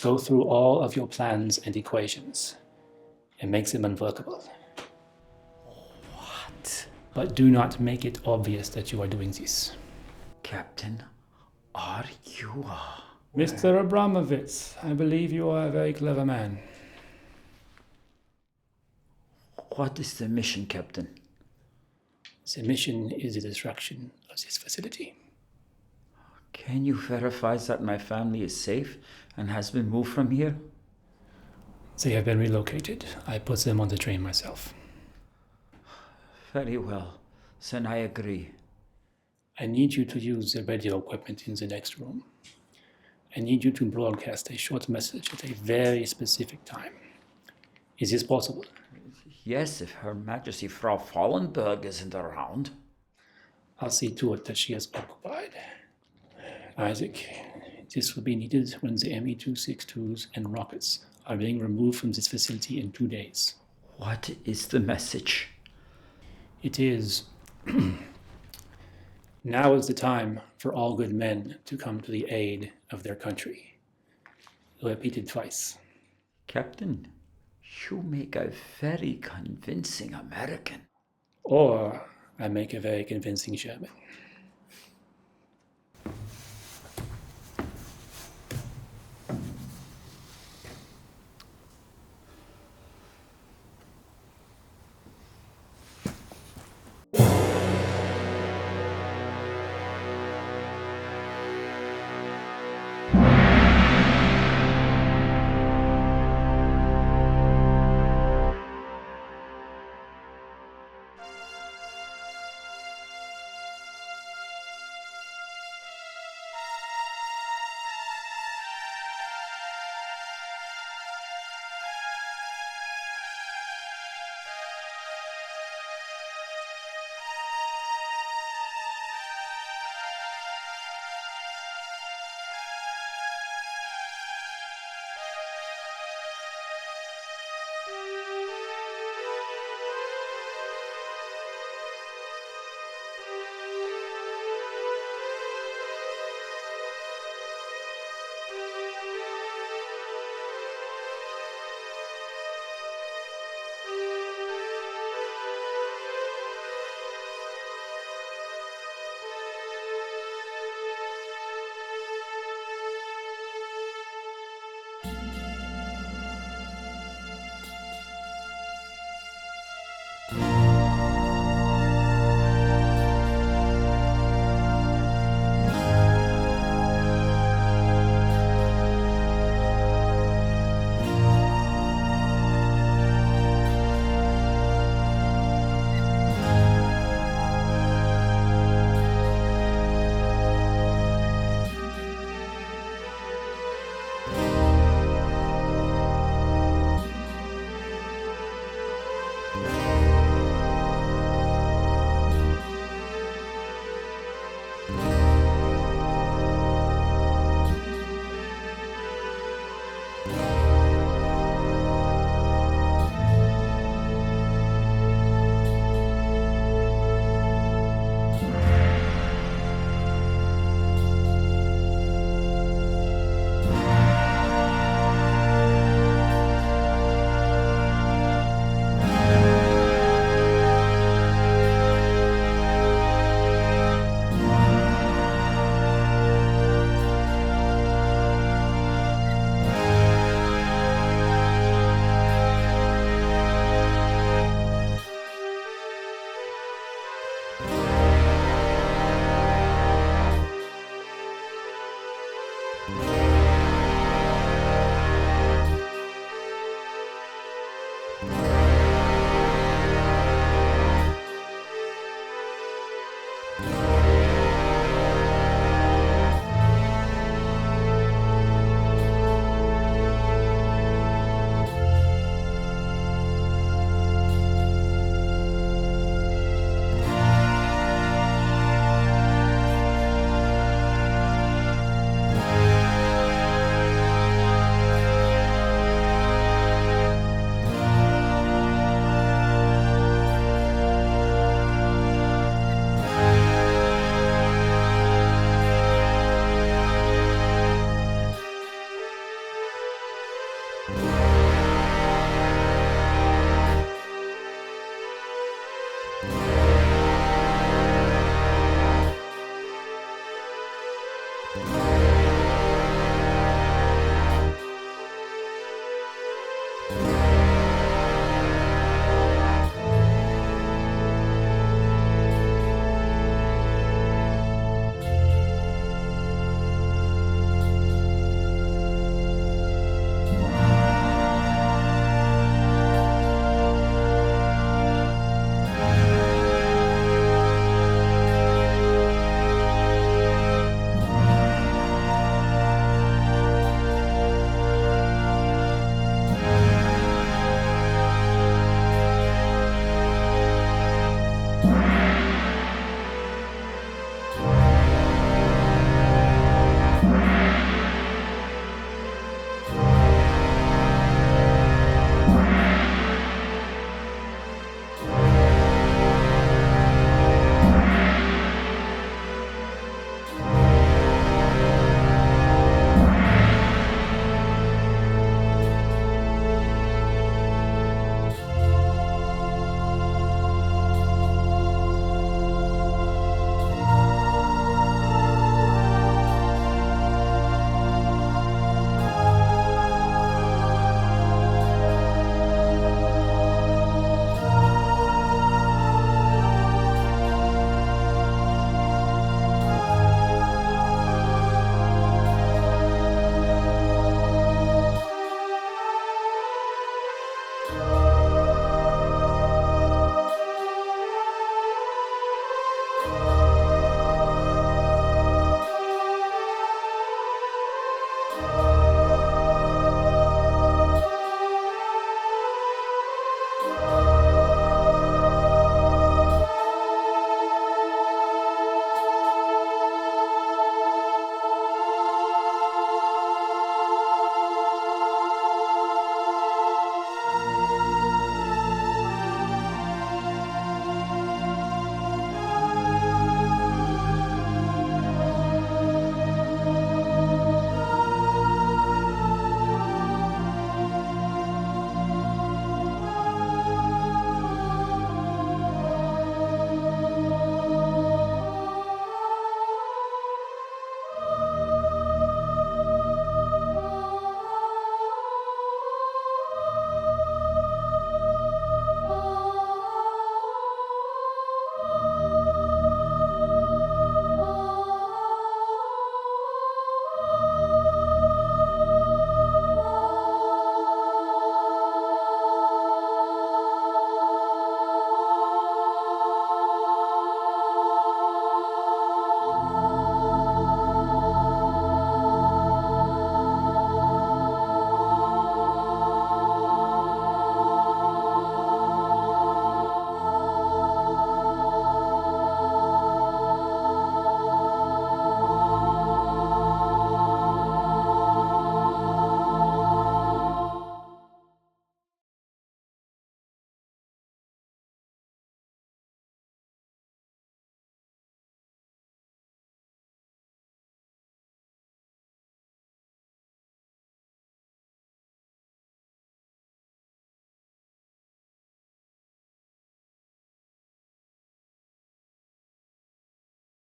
Go through all of your plans and equations and make them unworkable. What? But do not make it obvious that you are doing this. Captain, are you Mr. Abramovitz, I believe you are a very clever man. What is the mission, Captain? The mission is the destruction of this facility. Can you verify that my family is safe and has been moved from here? They have been relocated. I put them on the train myself. Very well. Then I agree. I need you to use the radio equipment in the next room. I need you to broadcast a short message at a very specific time. Is this possible? Yes, if Her Majesty Frau Fallenberg isn't around. I'll see to it that she is occupied. Isaac, this will be needed when the ME-262s and rockets are being removed from this facility in 2 days. What is the message? It is, now is the time for all good men to come to the aid of their country. Repeated twice. Captain, you make a very convincing American. Or I make a very convincing German.